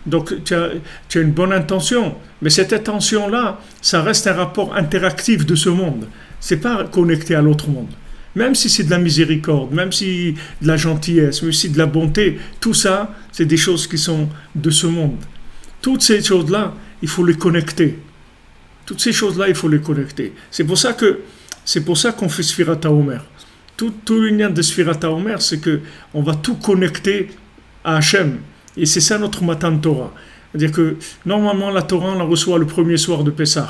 Donc, tu as une bonne intention, mais cette intention-là, ça reste un rapport interactif de ce monde. C'est pas connecté à l'autre monde. Même si c'est de la miséricorde, même si de la gentillesse, même si de la bonté, tout ça, c'est des choses qui sont de ce monde. Toutes ces choses-là, il faut les connecter. Toutes ces choses-là, il faut les connecter. C'est pour ça qu'on fait Sfirat HaOmer. Tout le lien de Sfirat HaOmer, c'est que on va tout connecter à Hachem. Et c'est ça notre Matan Torah. C'est-à-dire que normalement la Torah on la reçoit le premier soir de Pessah.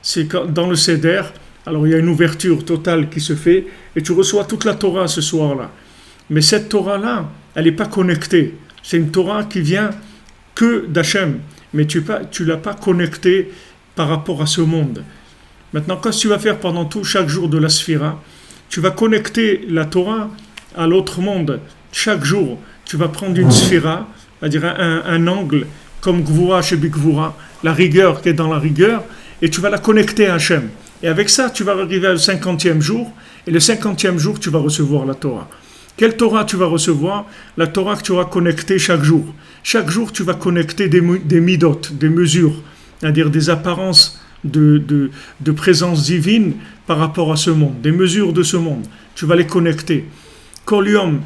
C'est dans le Seder, alors il y a une ouverture totale qui se fait et tu reçois toute la Torah ce soir-là. Mais cette Torah-là, elle n'est pas connectée. C'est une Torah qui vient que d'Hachem, mais tu ne l'as pas connectée par rapport à ce monde. Maintenant, quand tu vas faire pendant chaque jour de la Sphira, tu vas connecter la Torah à l'autre monde. Chaque jour, tu vas prendre une Sphira, c'est-à-dire un angle, comme Gvura chez Bigvura, la rigueur qui est dans la rigueur, et tu vas la connecter à Hachem. Et avec ça, tu vas arriver au 50e jour, et le 50e jour, tu vas recevoir la Torah. Quelle Torah tu vas recevoir? La Torah que tu auras connectée chaque jour. Chaque jour, tu vas connecter des midot, des mesures, c'est-à-dire des apparences de présence divine par rapport à ce monde, des mesures de ce monde. Tu vas les connecter. Kol yom,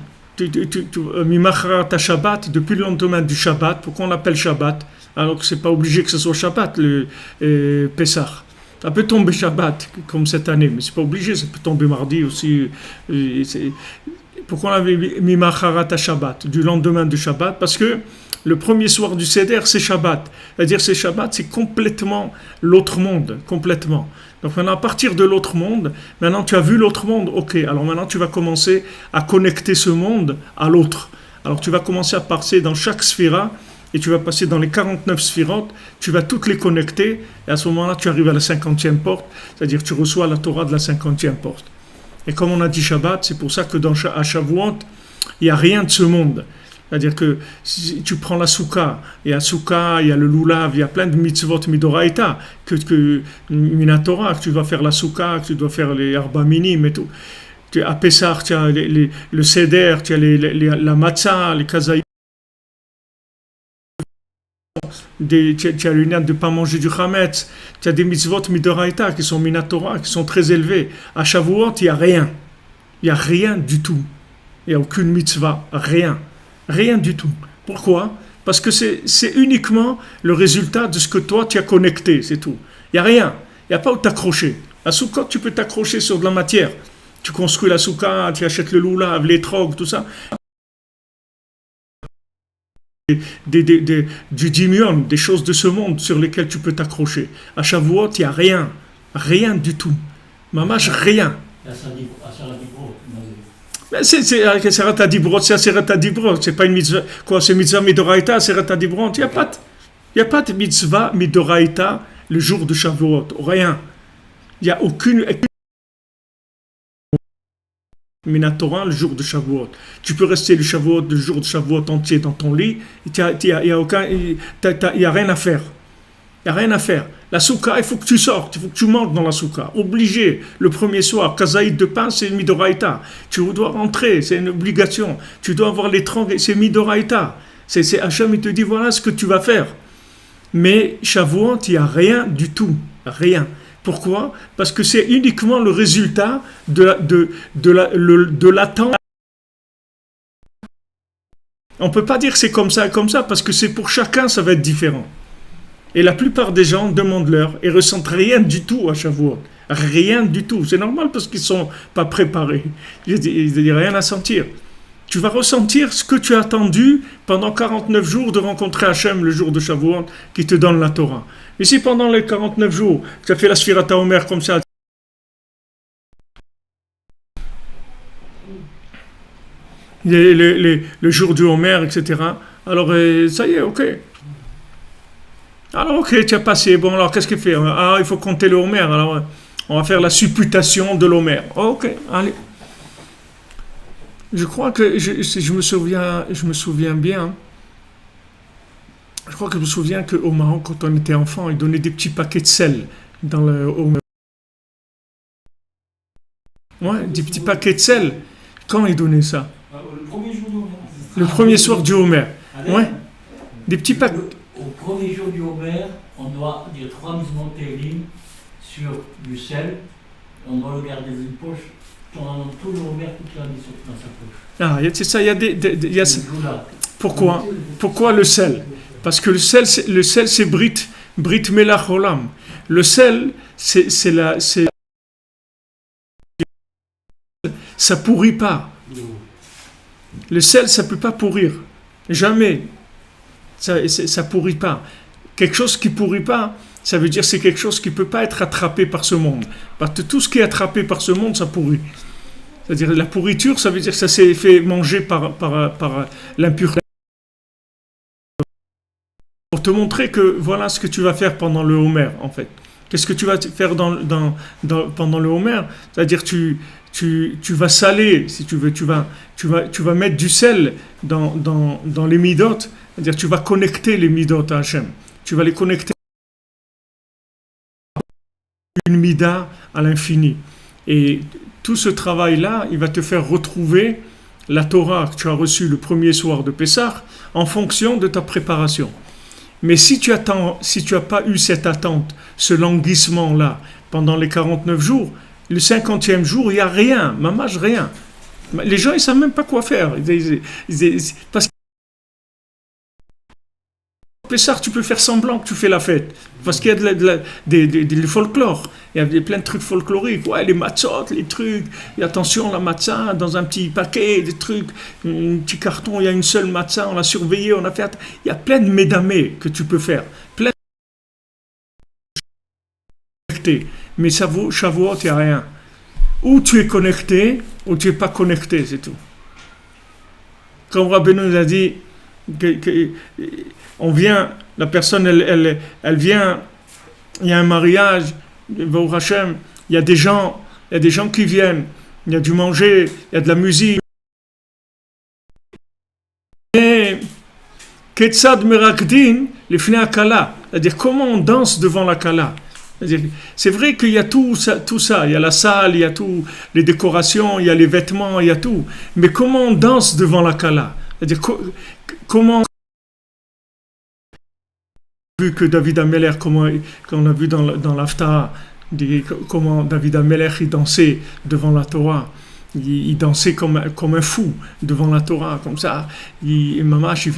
Mimachrat Shabbat, depuis le lendemain du Shabbat. Pourquoi on l'appelle Shabbat? Alors que c'est pas obligé que ce soit Shabbat, le Pessah. Ça peut tomber Shabbat, comme cette année, mais c'est pas obligé, ça peut tomber mardi aussi. Pourquoi on avait mis Macharat Shabbat, du lendemain du Shabbat? Parce que le premier soir du Seder, c'est Shabbat. C'est-à-dire, c'est Shabbat, c'est complètement l'autre monde, complètement. Donc maintenant, à partir de l'autre monde, maintenant tu as vu l'autre monde, ok, alors maintenant tu vas commencer à connecter ce monde à l'autre. Alors tu vas commencer à passer dans chaque sphira, et tu vas passer dans les 49 sphirotes, tu vas toutes les connecter, et à ce moment-là, tu arrives à la 50e porte, c'est-à-dire tu reçois la Torah de la 50e porte. Et comme on a dit Shabbat, c'est pour ça que à Shavuot, il n'y a rien de ce monde. C'est-à-dire que si tu prends la Souka, et à Souka, il y a le Lulav, il y a plein de mitzvot midoraïta, que Minatora, que tu dois faire la Souka, que tu dois faire les Arba Minim et tout. À Pessah, tu as le Seder, tu as la Matzah, les Kazaï. Tu as l'union de ne pas manger du Hametz, tu as des mitzvot midoraïta qui sont minatora, qui sont très élevés. À Shavuot, il n'y a rien. Il n'y a rien du tout. Il n'y a aucune mitzvah, rien. Rien du tout. Pourquoi? Parce que c'est uniquement le résultat de ce que toi tu as connecté, c'est tout. Il n'y a rien. Il n'y a pas où t'accrocher. À Soukot, tu peux t'accrocher sur de la matière. Tu construis la Souka, tu achètes le loulav, les trogs, tout ça. Du dimion, des choses de ce monde sur lesquelles tu peux t'accrocher. À Shavuot, il n'y a rien. Rien du tout. Mamash, rien. C'est Aseret HaDibrot, c'est Aseret HaDibrot. C'est pas une mitzvah. Quoi, c'est mitzvah midoraïta, Aseret HaDibrot. Il n'y a pas de mitzvah midoraïta le jour de Shavuot. Rien. Il n'y a aucune Minatora le jour de Shavuot. Tu peux rester le jour de Shavuot entier dans ton lit. Il n'y a rien à faire. Il n'y a rien à faire. La souka, il faut que tu sortes, il faut que tu manges dans la souka. Obligé. Le premier soir, kazaïd de pain, c'est midoraïta. Tu dois rentrer, c'est une obligation. Tu dois avoir les trangs, c'est midoraïta. C'est Hachem, il te dit, voilà ce que tu vas faire. Mais Shavuot, il n'y a rien du tout. Rien. Pourquoi? Parce que c'est uniquement le résultat de l'attente. On ne peut pas dire que c'est comme ça, parce que c'est pour chacun, ça va être différent. Et la plupart des gens demandent-leur et ressentent rien du tout à Shavuot. Rien du tout. C'est normal parce qu'ils ne sont pas préparés. Il n'y a rien à sentir. Tu vas ressentir ce que tu as attendu pendant 49 jours de rencontrer Hachem le jour de Shavuot qui te donne la Torah. Mais si pendant les 49 jours, tu as fait la Sfirat HaOmer comme ça, le jour du Homer, etc., alors ça y est, ok. Alors ok, tu as passé, bon alors qu'est-ce qu'il fait? Ah, il faut compter le Homer, alors on va faire la supputation de l'Homer. Ok, allez. Je crois que, je me souviens bien, je crois que je me souviens qu'au Maroc, quand on était enfant, ils donnaient des petits paquets de sel dans le Homer. Ouais, des petits paquets de sel. Quand ils donnaient ça? Le premier jour du Homer. Le premier soir du Homer. Ouais, des petits paquets. Au premier jour du Homer, on doit dire 3 mises Télim sur du sel. On doit le garder dans une poche. On a tout le Homer toute l'année dans sa poche. Ah, c'est ça, il y a pourquoi? Pourquoi le sel? Parce que le sel, c'est Brit Melach Olam. Le sel, c'est ça pourrit pas. Le sel, ça peut pas pourrir. Jamais. Ça pourrit pas. Quelque chose qui pourrit pas, ça veut dire que c'est quelque chose qui peut pas être attrapé par ce monde. Parce que tout ce qui est attrapé par ce monde, ça pourrit. C'est-à-dire la pourriture, ça veut dire que ça s'est fait manger par l'impureté. Pour te montrer que voilà ce que tu vas faire pendant le Homer, en fait. Qu'est-ce que tu vas faire pendant le Homer? C'est-à-dire tu vas saler, si tu veux, tu vas mettre du sel dans les midot, c'est-à-dire tu vas connecter les midot à Hachem. Tu vas les connecter à une mida à l'infini. Et tout ce travail-là, il va te faire retrouver la Torah que tu as reçue le premier soir de Pessah en fonction de ta préparation. Mais si tu n'as pas eu cette attente, ce languissement-là, pendant les 49 jours, le 50e jour, il n'y a rien, mamage, rien. Les gens, ils ne savent même pas quoi faire. Parce que Pessah, tu peux faire semblant que tu fais la fête. Parce qu'il y a des folklore. Il y a plein de trucs folkloriques. Ouais, les matzot, les trucs. Et attention, la matzah, dans un petit paquet, des trucs. Un petit carton, il y a une seule matzah. On l'a surveillé, on a fait. Il y a plein de médamés que tu peux faire. Plein de... Mais ça vaut Shavuot, il n'y a rien. Ou tu es connecté, ou tu n'es pas connecté, c'est tout. Comme Rabbeinu nous a dit, on vient, la personne, elle vient, il y a un mariage, Baruch Hashem, il y a des gens qui viennent, il y a du manger, il y a de la musique. Et Ketzad Merakdin, les Fnei Akala, c'est-à-dire comment on danse devant la Kala. C'est vrai qu'il y a tout ça, il y a la salle, il y a tout, les décorations, il y a les vêtements, il y a tout. Mais comment on danse devant la Kala? C'est-à-dire comment... Vu que David Ameller, comme on a vu dans l'Haftarah, comment David Ameller il dansait devant la Torah, il dansait comme un fou devant la Torah, comme ça. Et Mamash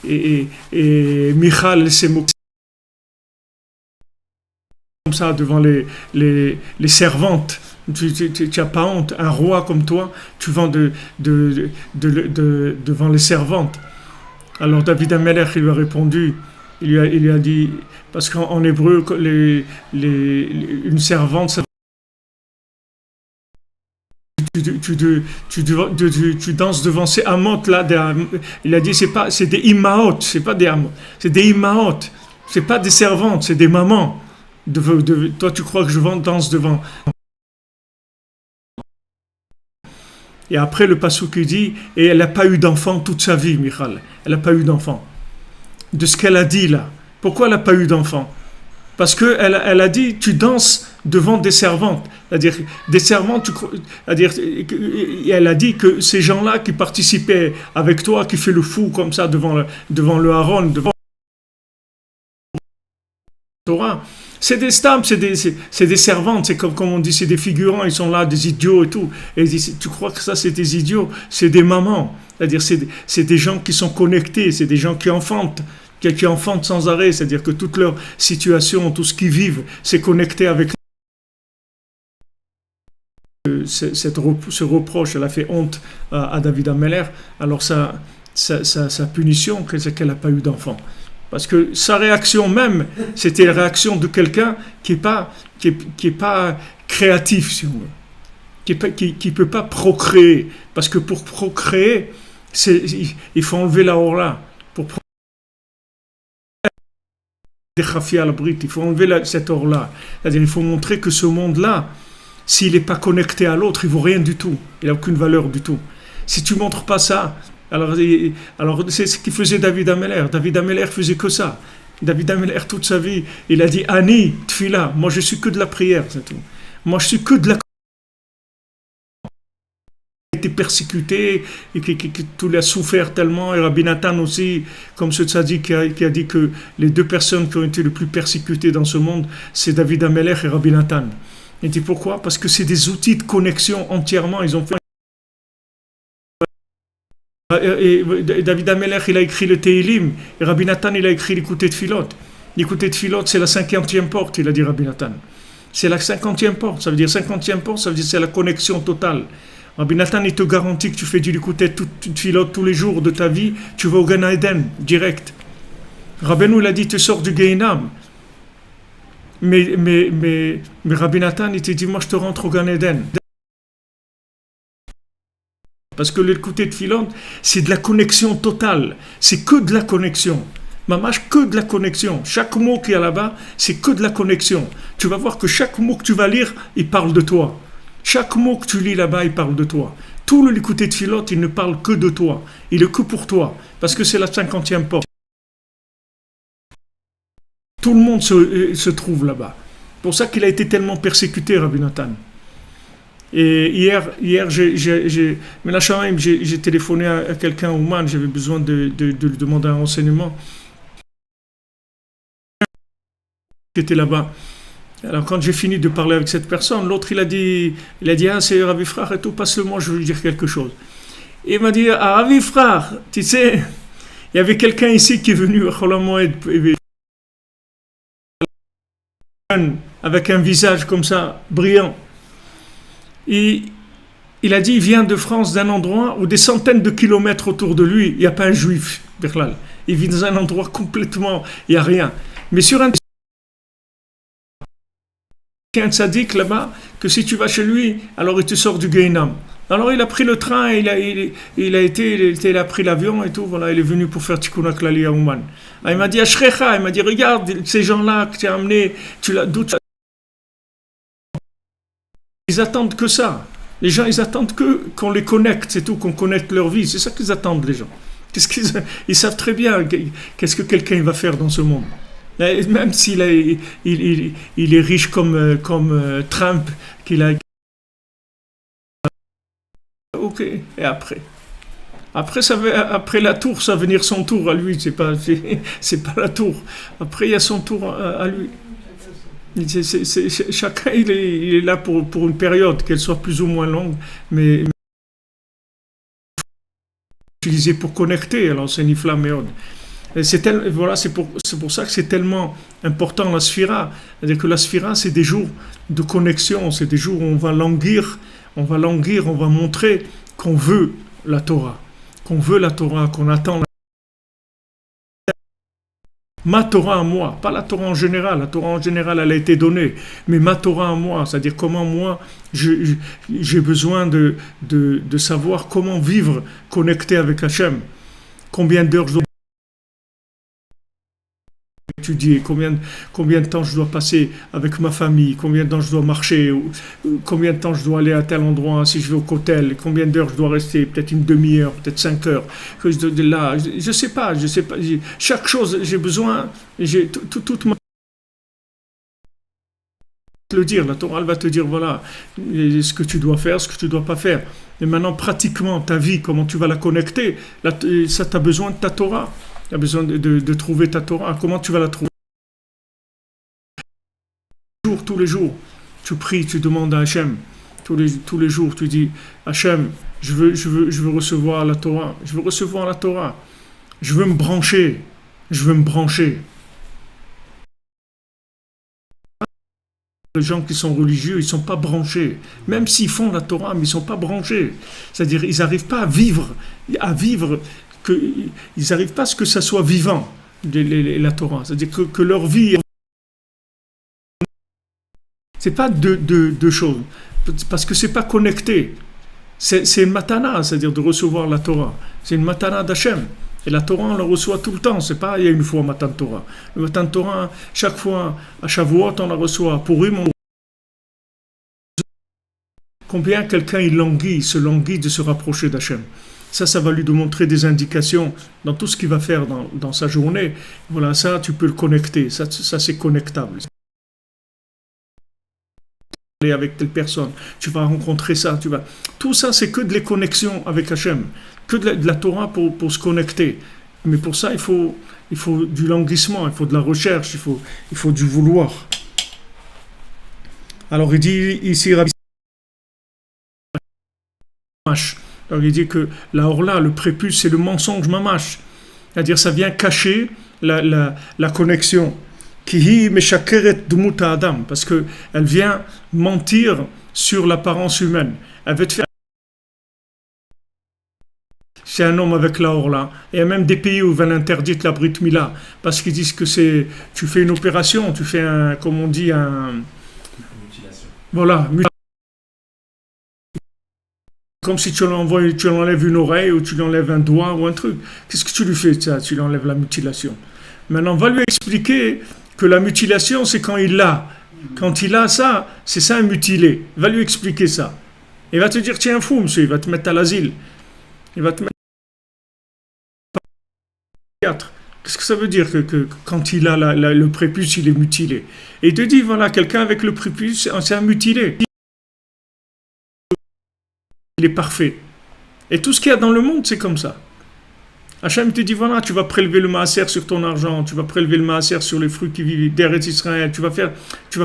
et Michal s'est moqué comme ça devant les servantes. Tu n'as pas honte, un roi comme toi, tu vends devant les servantes. Alors David Ameller, il lui a répondu, il lui a dit, parce qu'en hébreu, une servante, tu danses devant ces amot là. Il a dit, c'est des imaot, c'est pas des amot, c'est des imaot, c'est pas des servantes, c'est des mamans. Toi, tu crois que je danse devant. Et après, le passouk dit, et elle n'a pas eu d'enfant toute sa vie, Michal. Elle n'a pas eu d'enfant. De ce qu'elle a dit là. Pourquoi elle n'a pas eu d'enfant? Parce qu'elle a dit, tu danses devant des servantes. C'est-à-dire, des servantes, c'est-à-dire, elle a dit que ces gens-là qui participaient avec toi, qui fait le fou comme ça devant le Haron, devant la Torah, c'est des stams, c'est des servantes, c'est comme on dit, c'est des figurants, ils sont là, des idiots et tout. Et tu crois que ça, c'est des idiots? C'est des mamans. C'est-à-dire, c'est des gens qui sont connectés, c'est des gens qui enfantent sans arrêt. C'est-à-dire que toute leur situation, tout ce qu'ils vivent, c'est connecté avec ce reproche. Elle a fait honte à David Ameller. Alors, sa punition, c'est qu'elle n'a pas eu d'enfant. Parce que sa réaction même, c'était la réaction de quelqu'un qui est pas créatif, si on veut, qui peut pas procréer. Parce que pour procréer, il faut enlever la orla. Pour procréer, il faut enlever cette orla. C'est-à-dire, il faut montrer que ce monde-là, s'il n'est pas connecté à l'autre, il vaut rien du tout. Il n'a aucune valeur du tout. Si tu montres pas ça, alors c'est ce qu'il faisait David Ameller. David Ameller faisait que ça. David Ameller, toute sa vie, il a dit Ani, Tfila, moi je suis que de la prière, c'est tout. Moi je suis que de la. Il a été persécuté, et tout il a souffert tellement, et Rabbi Nathan aussi, comme ce tzaddik qui a dit que les deux personnes qui ont été les plus persécutées dans ce monde, c'est David Ameller et Rabbi Nathan. Il dit pourquoi? Parce que c'est des outils de connexion entièrement, ils ont fait. Et David Ameller, il a écrit le Tehilim, et Rabbi Nathan, il a écrit l'Écouté de Philot. L'Écouté de Philot, c'est la 50e porte, il a dit Rabbi Nathan. C'est la 50e porte, ça veut dire 50e porte, ça veut dire c'est la connexion totale Rabbi Nathan, il te garantit que tu fais du Likutei Tfilot tous les jours de ta vie, tu vas au Gan Eden, direct. Rabbeinu, il a dit, tu sors du Gehinam. Mais Rabbi Nathan, il te dit, moi je te rentre au Gan Eden. Parce que le Likutei Tfilot, c'est de la connexion totale. C'est que de la connexion. Mamash, que de la connexion. Chaque mot qu'il y a là-bas, c'est que de la connexion. Tu vas voir que chaque mot que tu vas lire, il parle de toi. Chaque mot que tu lis là-bas, il parle de toi. Tout le Likutei Tfilot, il ne parle que de toi. Il est que pour toi. Parce que c'est la 50e porte. Tout le monde se trouve là-bas. C'est pour ça qu'il a été tellement persécuté, Rabbi Nathan. Et hier j'ai téléphoné à quelqu'un au Man, j'avais besoin de lui demander un renseignement. Qui était là-bas. Alors quand j'ai fini de parler avec cette personne, l'autre il a dit ah c'est Ravi Frère et tout, passe-le-moi, je veux lui dire quelque chose. Et il m'a dit ah Ravi Frère, tu sais, il y avait quelqu'un ici qui est venu avec un visage comme ça, brillant. Et il a dit, il vient de France, d'un endroit où des centaines de kilomètres autour de lui, il n'y a pas un juif, Berlal. Il vit dans un endroit complètement, il n'y a rien. Mais sur un tzaddik là-bas, que si tu vas chez lui, alors il te sort du Gehinam. Alors il a pris le train, il a pris l'avion et tout, voilà, il est venu pour faire Tikkun HaKlali à Ouman. Il m'a dit, Ashrecha, il m'a dit, regarde, ces gens-là que tu as amenés, ils attendent que ça. Les gens, ils attendent qu'on les connecte, c'est tout, qu'on connecte leur vie. C'est ça qu'ils attendent, les gens. Ils savent très bien qu'est-ce que quelqu'un va faire dans ce monde. Même s'il est riche comme Trump, qu'il a... Ok, et après la tour, ça va venir son tour à lui, c'est pas la tour. Après, il y a son tour à lui. Chacun il est là pour une période, qu'elle soit plus ou moins longue, mais utilisé pour connecter, alors c'est Nifla Meod. Voilà, c'est pour ça que c'est tellement important la Sphira. C'est-à-dire que la Sphira, c'est des jours de connexion, c'est des jours où on va languir, on va montrer qu'on veut la Torah, qu'on attend ma Torah à moi, pas la Torah en général. La Torah en général, elle a été donnée, mais ma Torah à moi, c'est-à-dire comment moi, j'ai besoin de savoir comment vivre connecté avec Hachem. Combien d'heures je dois étudier, combien de temps je dois passer avec ma famille, combien de temps je dois marcher, combien de temps je dois aller à tel endroit si je vais au cotel, combien d'heures je dois rester, peut-être une demi-heure, peut-être 5 heures. Là, je sais pas. Chaque chose, j'ai besoin, toute ma... le dire, la Torah elle va te dire voilà ce que tu dois faire, ce que tu dois pas faire. Et maintenant pratiquement ta vie, comment tu vas la connecter, ça t'as besoin de ta Torah. Tu as besoin de trouver ta Torah. Comment tu vas la trouver? Tous les jours, tu pries, tu demandes à Hachem. Tous les jours, tu dis Hachem, je veux recevoir la Torah. Je veux recevoir la Torah. Je veux me brancher. Les gens qui sont religieux, ils ne sont pas branchés. Même s'ils font la Torah, mais ils ne sont pas branchés. C'est-à-dire, ils n'arrivent pas à vivre ils n'arrivent pas à ce que ça soit vivant, la Torah. C'est-à-dire que leur vie... C'est pas deux choses. Parce que c'est pas connecté. C'est une matana, c'est-à-dire de recevoir la Torah. C'est une matana d'Hachem. Et la Torah, on la reçoit tout le temps. C'est pas il y a une fois Matan Torah. Le Matan Torah, chaque fois, à Shavuot, on la reçoit. Pour Purim, combien quelqu'un se languit de se rapprocher d'Hachem. Ça va lui montrer des indications dans tout ce qu'il va faire dans sa journée. Voilà, ça, tu peux le connecter. Ça c'est connectable. Aller avec telle personne, tu vas rencontrer ça, tout ça, c'est que de les connexions avec Hachem, que de la Torah pour se connecter. Mais pour ça, il faut du languissement, il faut de la recherche, il faut du vouloir. Alors, il dit ici, Rabbi Mamash. Alors il dit que la orla, le prépuce, c'est le mensonge mamash. C'est-à-dire ça vient cacher la connexion. Kihi meshakeret dumuta adam. Parce qu'elle vient mentir sur l'apparence humaine. Elle veut te faire c'est un homme avec la orla. Et il y a même des pays où on interdit la Brit Mila, parce qu'ils disent que c'est, tu fais une opération, tu fais un, comme on dit, un... Mutilation. Voilà, comme si tu lui enlèves une oreille ou tu lui enlèves un doigt ou un truc. Qu'est-ce que tu lui fais, ça? Tu lui enlèves la mutilation. Maintenant, on va lui expliquer que la mutilation, c'est quand il l'a. Quand il a ça, c'est ça un mutilé. Va lui expliquer ça. Il va te dire, tiens, fou, monsieur, il va te mettre à l'asile. Il va te mettre à théâtre. Qu'est-ce que ça veut dire que quand il a le prépuce, il est mutilé? Et il te dit, voilà, quelqu'un avec le prépuce, c'est un mutilé. Il est parfait. Et tout ce qu'il y a dans le monde, c'est comme ça. Hachem te dit, voilà, tu vas prélever le maaser sur ton argent, tu vas prélever le maaser sur les fruits qui vivent d'Eretz Israël, tu vas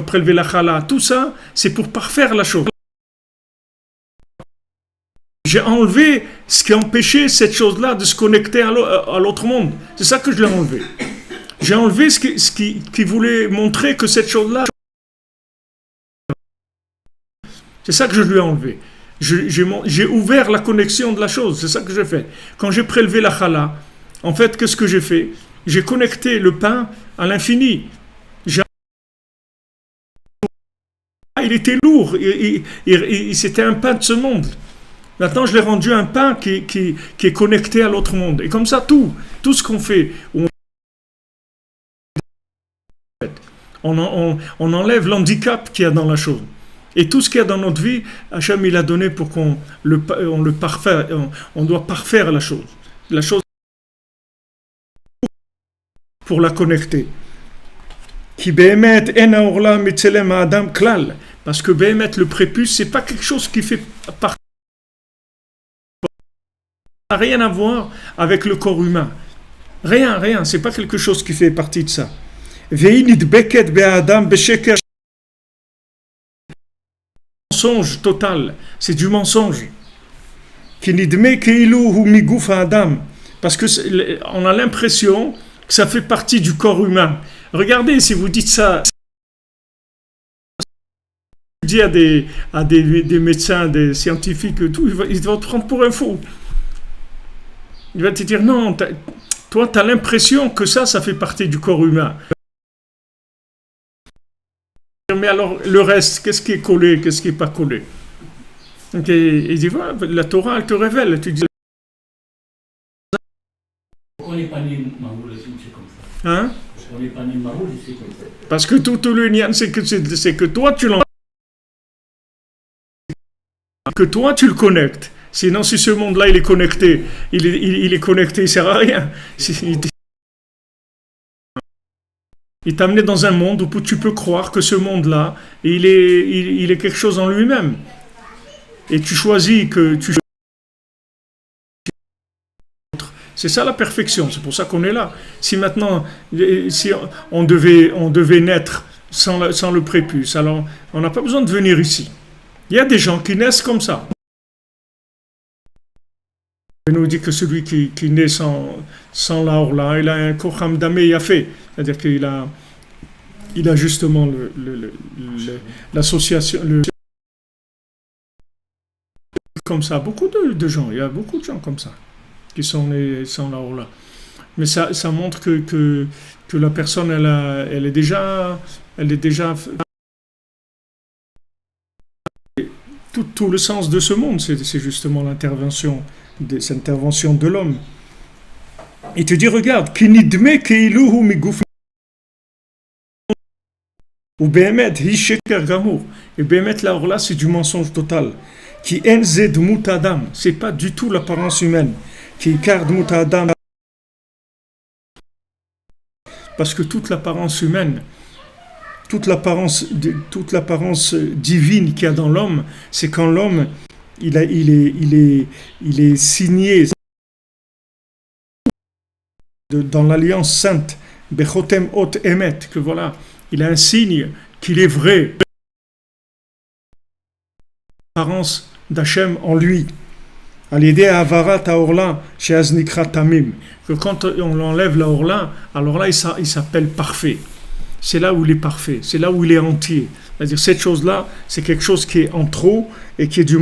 prélever la chala. Tout ça, c'est pour parfaire la chose. J'ai enlevé ce qui empêchait cette chose-là de se connecter à l'autre monde. C'est ça que je l'ai enlevé. J'ai enlevé ce qui voulait montrer que cette chose-là... C'est ça que je lui ai enlevé. J'ai ouvert la connexion de la chose. C'est ça que j'ai fait. Quand j'ai prélevé la chala, en fait, qu'est-ce que j'ai fait? J'ai connecté le pain à l'infini. Il était lourd. C'était un pain de ce monde. Maintenant, je l'ai rendu un pain qui est connecté à l'autre monde. Et comme ça, tout ce qu'on fait, on enlève l'handicap qu'il y a dans la chose. Et tout ce qu'il y a dans notre vie, Hachem il a donné pour qu'on le parfaire, on doit parfaire la chose. La chose pour la connecter. Qui behemet ena orla mitzelem adam klal. Parce que behemet, le prépuce, c'est pas quelque chose qui fait partie. Ça n'a rien à voir avec le corps humain. Rien. C'est pas quelque chose qui fait partie de ça. Veinit beket be'adam besheker. Mensonge total, c'est du mensonge. Parce que on a l'impression que ça fait partie du corps humain. Regardez, si vous dites ça, dis à des médecins, des scientifiques, tout, ils vont te prendre pour un fou. Il va te dire non, toi tu as l'impression que ça fait partie du corps humain. Mais alors, le reste, qu'est-ce qui est collé, qu'est-ce qui n'est pas collé? Donc, il dit, voilà, la Torah, elle te révèle. Tu dis, pourquoi on n'est pas né Maroul ici, c'est comme ça? hein? Pourquoi on n'est pas né Maroul ici, comme ça? Parce que tout le lien, c'est que toi, tu le connectes. Sinon, si ce monde-là, il est connecté, il est connecté, il ne sert à rien. Il t'a amené dans un monde où tu peux croire que ce monde-là, il est quelque chose en lui-même. Et tu choisis que tu... C'est ça la perfection, c'est pour ça qu'on est là. Si maintenant, si on devait naître sans le prépuce, alors on n'a pas besoin de venir ici. Il y a des gens qui naissent comme ça. Il nous dit que celui qui naît sans la orla, il a un kocham damé yafé, c'est-à-dire qu'il a justement l'association, comme ça, beaucoup de gens, il y a beaucoup de gens comme ça, qui sont nés sans la orla. Mais ça montre que la personne, elle est déjà tout le sens de ce monde, c'est justement l'intervention de l'homme. Il te dit, regarde, kinidme keiluhu miguf ou behemet hi sheker gamour. Et behemet la orla, c'est du mensonge total. Qui enze dmut adam, c'est pas du tout l'apparence humaine. Qui ikar dmut adam, parce que toute l'apparence humaine, toute l'apparence divine qu'il y a dans l'homme, c'est quand l'homme il est signé dans l'alliance sainte, Bechotem Ot Emet, que voilà, il a un signe qu'il est vrai, l'apparence d'Hachem en lui. À l'idée Avarat Aorla chez Aznikra Tamim, que quand on enlève la Orla, alors là il s'appelle parfait. C'est là où il est parfait, c'est là où il est entier. C'est-à-dire cette chose-là, c'est quelque chose qui est en trop et qui est du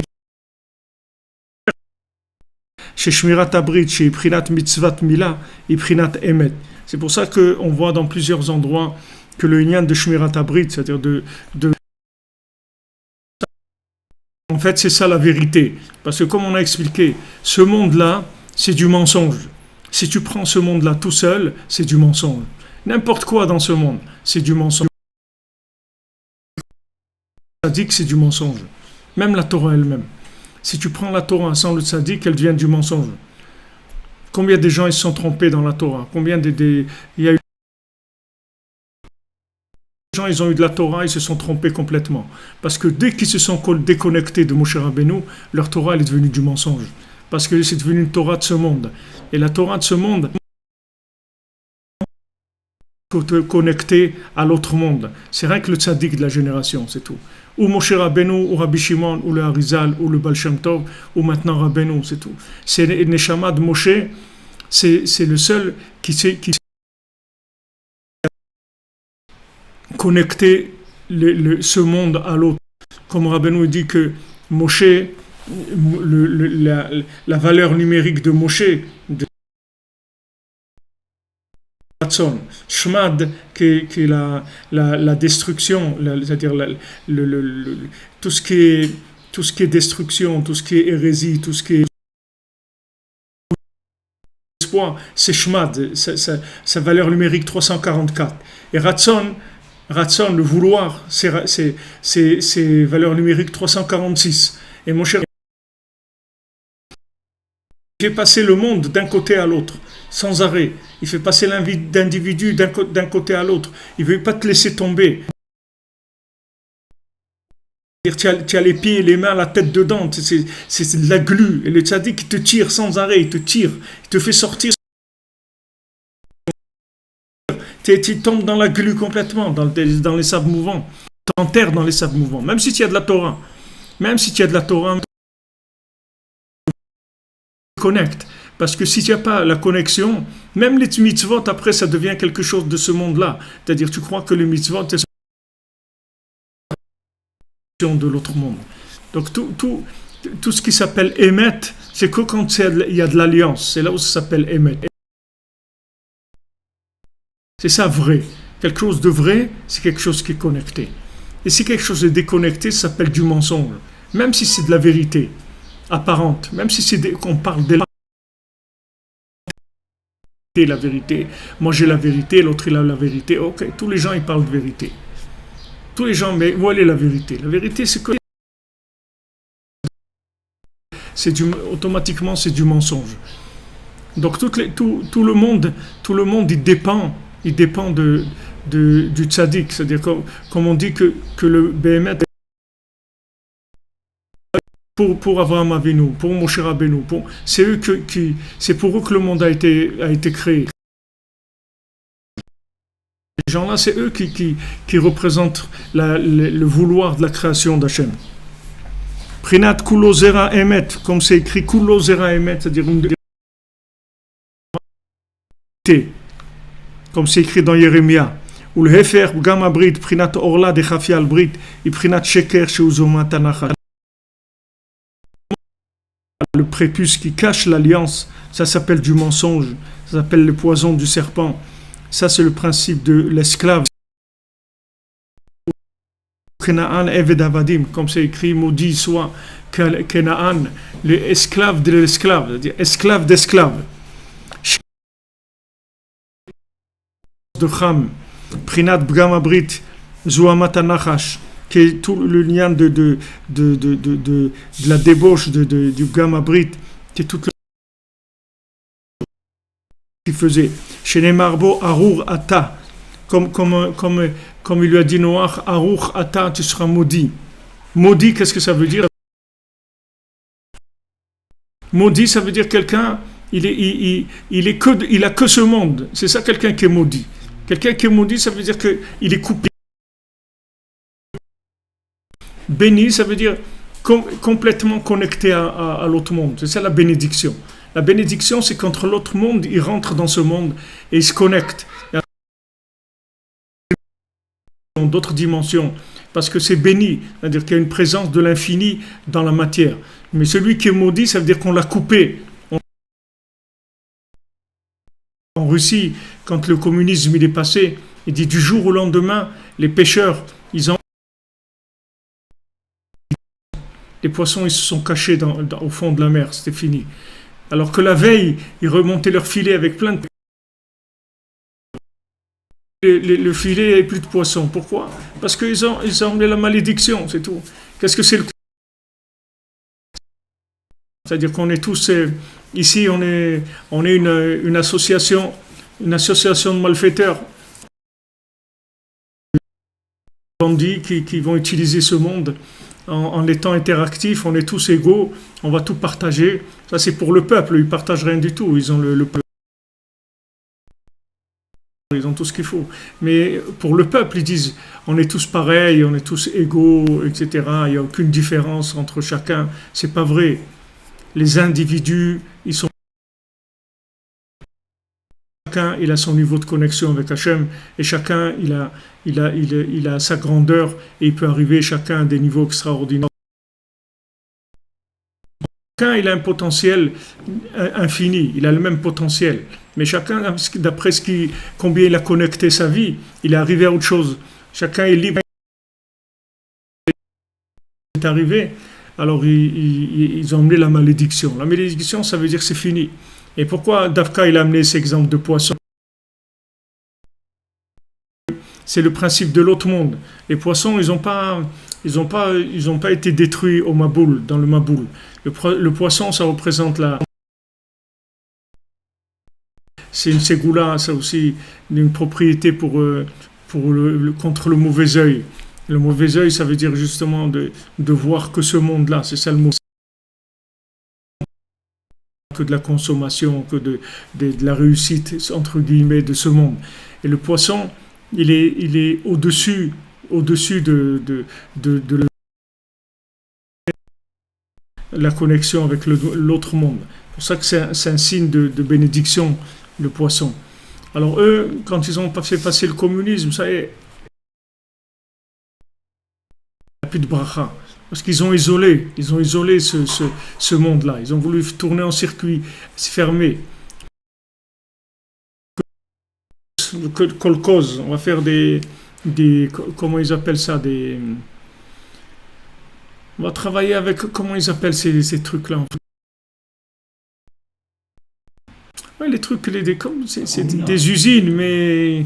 chez Shmirat Abrit, chez Prinat Mitzvat Mila, et Prinat Emet. C'est pour ça qu'on voit dans plusieurs endroits que le Inyan de Shmirat Abrit, c'est-à-dire en fait, c'est ça la vérité. Parce que comme on a expliqué, ce monde-là, c'est du mensonge. Si tu prends ce monde-là tout seul, c'est du mensonge. N'importe quoi dans ce monde, c'est du mensonge. Ça dit que c'est du mensonge. Même la Torah elle-même. Si tu prends la Torah sans le tzaddik, elle devient du mensonge. Combien de gens ils se sont trompés dans la Torah? Combien il y a eu des gens ils ont eu de la Torah, ils se sont trompés complètement. Parce que dès qu'ils se sont déconnectés de Moshe Rabbeinu, leur Torah elle est devenue du mensonge. Parce que c'est devenu une Torah de ce monde. Et la Torah de ce monde connecté à l'autre monde. C'est rien que le tzaddik de la génération, c'est tout. Ou Moshe Rabbeinu, ou Rabbi Shimon, ou le Harizal, ou le Baal Shem Tov, ou maintenant Rabbeinu, c'est tout. C'est le Neshama de Moshe, c'est le seul qui connecter ce monde à l'autre. Comme Rabbeinu dit que Moshe, la valeur numérique de Moshe, de Shmad, qui est la destruction, c'est-à-dire tout ce qui est destruction, tout ce qui est hérésie, tout ce qui est espoir, c'est Shmad, sa valeur numérique 344. Et Ratson, le vouloir, c'est valeur numérique 346. Et mon cher, il fait passer le monde d'un côté à l'autre, sans arrêt. Il fait passer l'individu d'un côté à l'autre. Il ne veut pas te laisser tomber. Tu as les pieds et les mains, la tête dedans. C'est de la glu. Et le tzaddik qui te tire sans arrêt, il te tire. Il te fait sortir. Tu tombes dans la glu complètement, dans les sables mouvants. Tu t'enterres dans les sables mouvants. Même si tu as de la Torah. Connecte. Parce que si tu n'as pas la connexion, même les mitzvot, après, ça devient quelque chose de ce monde-là. C'est-à-dire, tu crois que les mitzvot, c'est de l'autre monde. Donc, tout ce qui s'appelle émet, c'est que quand il y a de l'alliance. C'est là où ça s'appelle émet. C'est ça vrai. Quelque chose de vrai, c'est quelque chose qui est connecté. Et si quelque chose est déconnecté, ça s'appelle du mensonge. Même si c'est de la vérité apparente, même si qu'on parle de la vérité, moi j'ai la vérité, l'autre il a la vérité, ok, tous les gens ils parlent de vérité. Tous les gens, mais où est la vérité? La vérité c'est que automatiquement c'est du mensonge. Donc tout le monde il dépend du tzaddik, c'est-à-dire comme on dit que le BMT pour Avraham Avinu, pour Moshe Rabbeinu, c'est pour eux que le monde a été créé. Ces gens-là, c'est eux qui représentent le vouloir de la création d'Hachem. Prinat Kulo Zera Emet, comme c'est écrit Kulo Zera Emet, c'est-à-dire une vérité, comme c'est écrit dans Jérémia. Ou le Hefer Gam Brit, Prinat Orla de Chafial Brit, et Prinat Sheker Sheuzoma Tanachal. Le prépuce qui cache l'alliance, ça s'appelle du mensonge, ça s'appelle le poison du serpent. Ça, c'est le principe de l'esclave. Kenaan Eved Avadim, comme c'est écrit, maudit soit Kenaan, l'esclave de l'esclave, c'est-à-dire esclave d'esclave. De Cham, Prinat Bgamabrit, Zouamat Anachash, qui est tout le lien de la débauche du Gamabrit, qui est tout le qu'il faisait. Chez les Marbo, Arour Ata, comme il lui a dit Noach, Arour Ata, tu seras maudit. Maudit, qu'est-ce que ça veut dire? Maudit, ça veut dire quelqu'un, il a que ce monde. C'est ça, quelqu'un qui est maudit. Quelqu'un qui est maudit, ça veut dire qu'il est coupé. Béni, ça veut dire complètement connecté à l'autre monde. C'est ça la bénédiction. La bénédiction, c'est quand l'autre monde, il rentre dans ce monde et il se connecte. Dans d'autres dimensions. Parce que c'est béni. C'est-à-dire qu'il y a une présence de l'infini dans la matière. Mais celui qui est maudit, ça veut dire qu'on l'a coupé. En Russie, quand le communisme il est passé, il dit du jour au lendemain, les pêcheurs, les poissons ils se sont cachés au fond de la mer, c'était fini. Alors que la veille, ils remontaient leur filet avec plein de... Le filet et plus de poissons. Pourquoi? Parce qu'ils ont emmené la malédiction, c'est tout. Qu'est-ce que c'est le... C'est-à-dire qu'on est tous... ici, on est une association de malfaiteurs, bandits qui vont utiliser ce monde en étant interactifs. On est tous égaux, on va tout partager. Ça, c'est pour le peuple, ils ne partagent rien du tout. Ils ont le peuple. Ils ont tout ce qu'il faut. Mais pour le peuple, ils disent on est tous pareils, on est tous égaux, etc. Il n'y a aucune différence entre chacun. C'est pas vrai. Les individus, ils sont... Chacun il a son niveau de connexion avec Hachem et chacun il a sa grandeur et il peut arriver chacun à des niveaux extraordinaires. Chacun il a un potentiel infini, il a le même potentiel. Mais chacun, d'après combien il a connecté sa vie, il est arrivé à autre chose. Chacun est libre. Il est arrivé, alors ils ont amené la malédiction. La malédiction, ça veut dire que c'est fini. Et pourquoi Dafka il a amené cet exemple de poisson? C'est le principe de l'autre monde. Les poissons, ils n'ont pas été détruits au Maboul, dans le Maboul. Le poisson, ça représente la... C'est une ségoula, ça aussi, une propriété contre le mauvais œil. Le mauvais œil, ça veut dire justement de voir que ce monde-là, c'est ça le mot. Que de la consommation, que de la réussite, entre guillemets, de ce monde. Et le poisson, il est au-dessus de la connexion avec l'autre monde. C'est pour ça que c'est un signe de bénédiction, le poisson. Alors eux, quand ils ont fait passer le communisme, ça y est, il n'y a plus de bracha. Parce qu'ils ont isolé ce monde-là. Ils ont voulu tourner en circuit fermé. Kolkhoz, on va faire des comment ils appellent ça, on va travailler avec, comment ils appellent ces trucs-là. Ouais, les trucs, c'est des usines, mais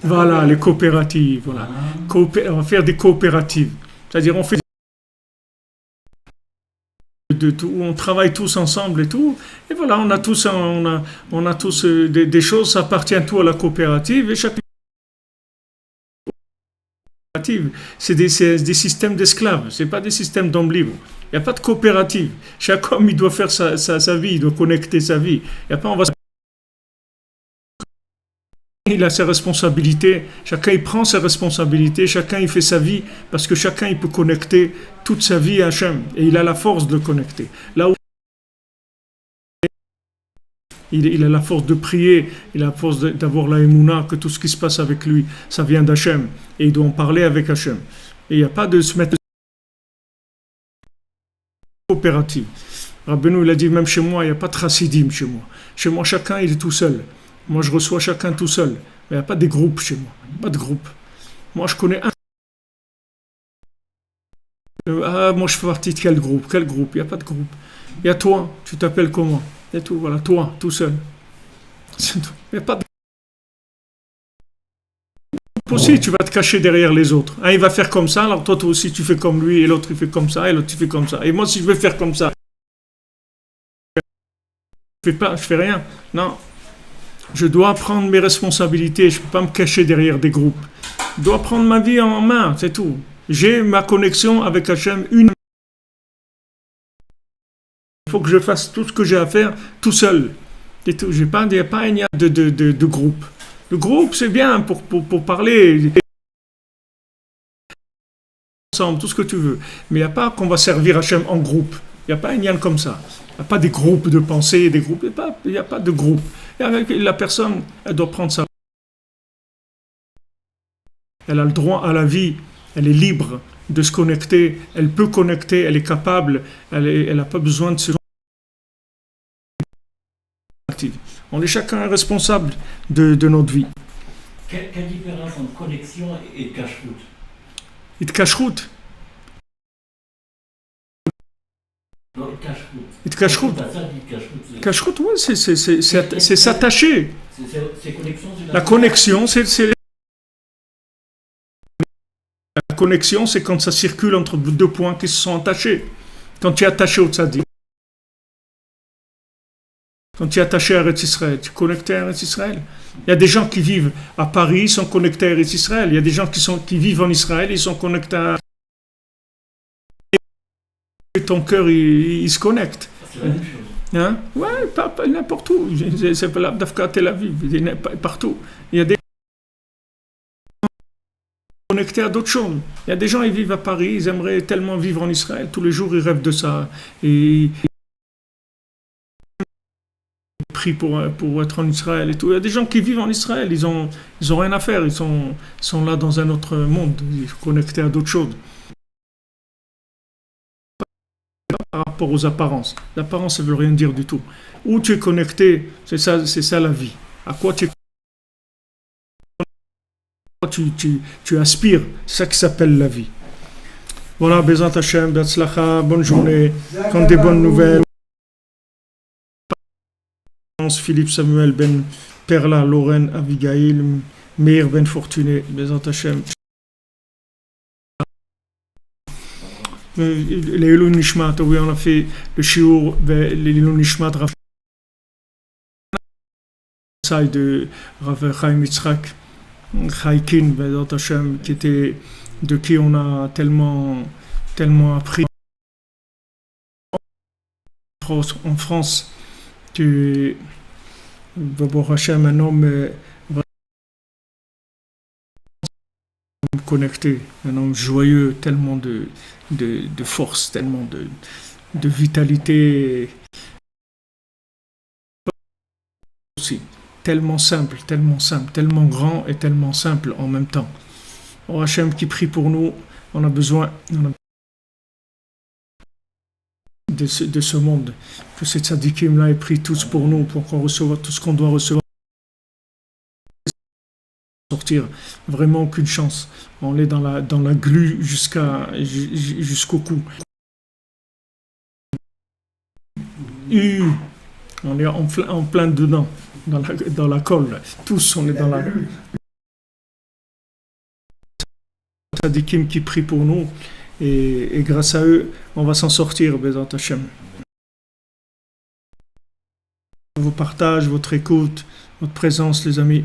voilà, les coopératives. Voilà. On va faire des coopératives. C'est-à-dire, on fait où on travaille tous ensemble et tout, et voilà, on a tous des choses, ça appartient tout à la coopérative, et chaque coopérative, c'est des systèmes d'esclaves, c'est pas des systèmes d'hommes libres. Il n'y a pas de coopérative. Chaque homme, il doit faire sa vie, il doit connecter sa vie. Il y a pas, il a ses responsabilités, chacun il prend ses responsabilités, chacun il fait sa vie, parce que chacun il peut connecter toute sa vie à Hachem, et il a la force de le connecter. Là où il a la force de prier, il a la force d'avoir la émouna, que tout ce qui se passe avec lui, ça vient d'Hachem, et il doit en parler avec Hachem. Et il n'y a pas de se mettre coopérative. Rabbeinu il a dit, même chez moi, il n'y a pas de chassidim chez moi. Chez moi, chacun il est tout seul. Moi, je reçois chacun tout seul. Mais il n'y a pas de groupe chez moi. Pas de groupe. Moi, je connais un. Moi, je fais partie de quel groupe? Quel groupe? Il n'y a pas de groupe. Il y a toi. Tu t'appelles comment? Et tout, voilà. Toi, tout seul. C'est tout. Il n'y a pas de groupe aussi. Tu vas te cacher derrière les autres. Un, il va faire comme ça. Alors, toi aussi, tu fais comme lui. Et l'autre, il fait comme ça. Et l'autre, tu fais comme ça. Et moi, si je veux faire comme ça, je ne fais rien. Non. Je dois prendre mes responsabilités, je ne peux pas me cacher derrière des groupes. Je dois prendre ma vie en main, c'est tout. J'ai ma connexion avec Hachem, il faut que je fasse tout ce que j'ai à faire tout seul. Il n'y a pas un de groupe. Le groupe, c'est bien pour parler ensemble, tout ce que tu veux. Mais il n'y a pas qu'on va servir Hachem en groupe. Il n'y a pas un lien comme ça. Il n'y a pas des groupes de pensée, des groupes. Il n'y a pas de groupe. Et avec la personne, elle doit prendre ça. Elle a le droit à la vie. Elle est libre de se connecter. Elle peut connecter. Elle est capable. Elle n'a pas besoin de se active. On est chacun responsable de notre vie. Quelle différence entre connexion et cache-route? Et de cache-route. Non, cache-route. Et de cache-route. Cache-route, Cache-route, ouais, c'est s'attacher. c'est connexion, La connexion, la connexion, c'est quand ça circule entre deux points qui se sont attachés. Quand tu es attaché au tzaddik, quand tu es attaché à Eretz Israël, tu es connecté à Eretz Israël. Il y a des gens qui vivent à Paris, ils sont connectés à Eretz Israël. Il y a des gens qui vivent en Israël, ils sont connectés à... Et ton cœur, il se connecte. C'est la même chose. Hein? Ouais, pas n'importe où. C'est pas l'Afka Tel Aviv, partout. Il y a des gens connectés à d'autres choses. Il y a des gens qui vivent à Paris, ils aimeraient tellement vivre en Israël. Tous les jours, ils rêvent de ça. Et ils prient pour être en Israël et tout. Il y a des gens qui vivent en Israël, ils ont rien à faire. Ils sont là dans un autre monde. Ils sont connectés à d'autres choses. Par rapport aux apparences. L'apparence, ça ne veut rien dire du tout. Où tu es connecté, c'est ça la vie. À quoi tu aspires, c'est ça qui s'appelle la vie. Voilà, Bezat Hashem, Betzlacha, bonne journée, quand des bonnes nouvelles. Philippe Samuel Ben Perla, Lorraine, Abigail, Meir Ben Fortuné, Bezat Hashem. Les Elul Nishmat, oui, on a fait le shiur, les Elul Nishmat, de Rav Chaim Yitzhak Chaikin, Bezat Hashem, de qui on a tellement appris en France. Tu Baruch Hashem, un homme connecté, un homme joyeux, tellement de force, tellement de vitalité aussi, tellement simple, tellement grand et tellement simple en même temps. Oh Hachem qui prie pour nous, on a besoin de ce monde, que ces tzadikim là aient pris tous pour nous, pour qu'on reçoive tout ce qu'on doit recevoir. Sortir, vraiment aucune chance. On est dans la glu jusqu'au cou. On est en plein dedans, dans la colle. Tous, on est dans la glu. Tzadikim qui prient pour nous et grâce à eux, on va s'en sortir, Bezat Hashem. Vos partages, votre écoute, votre présence, les amis.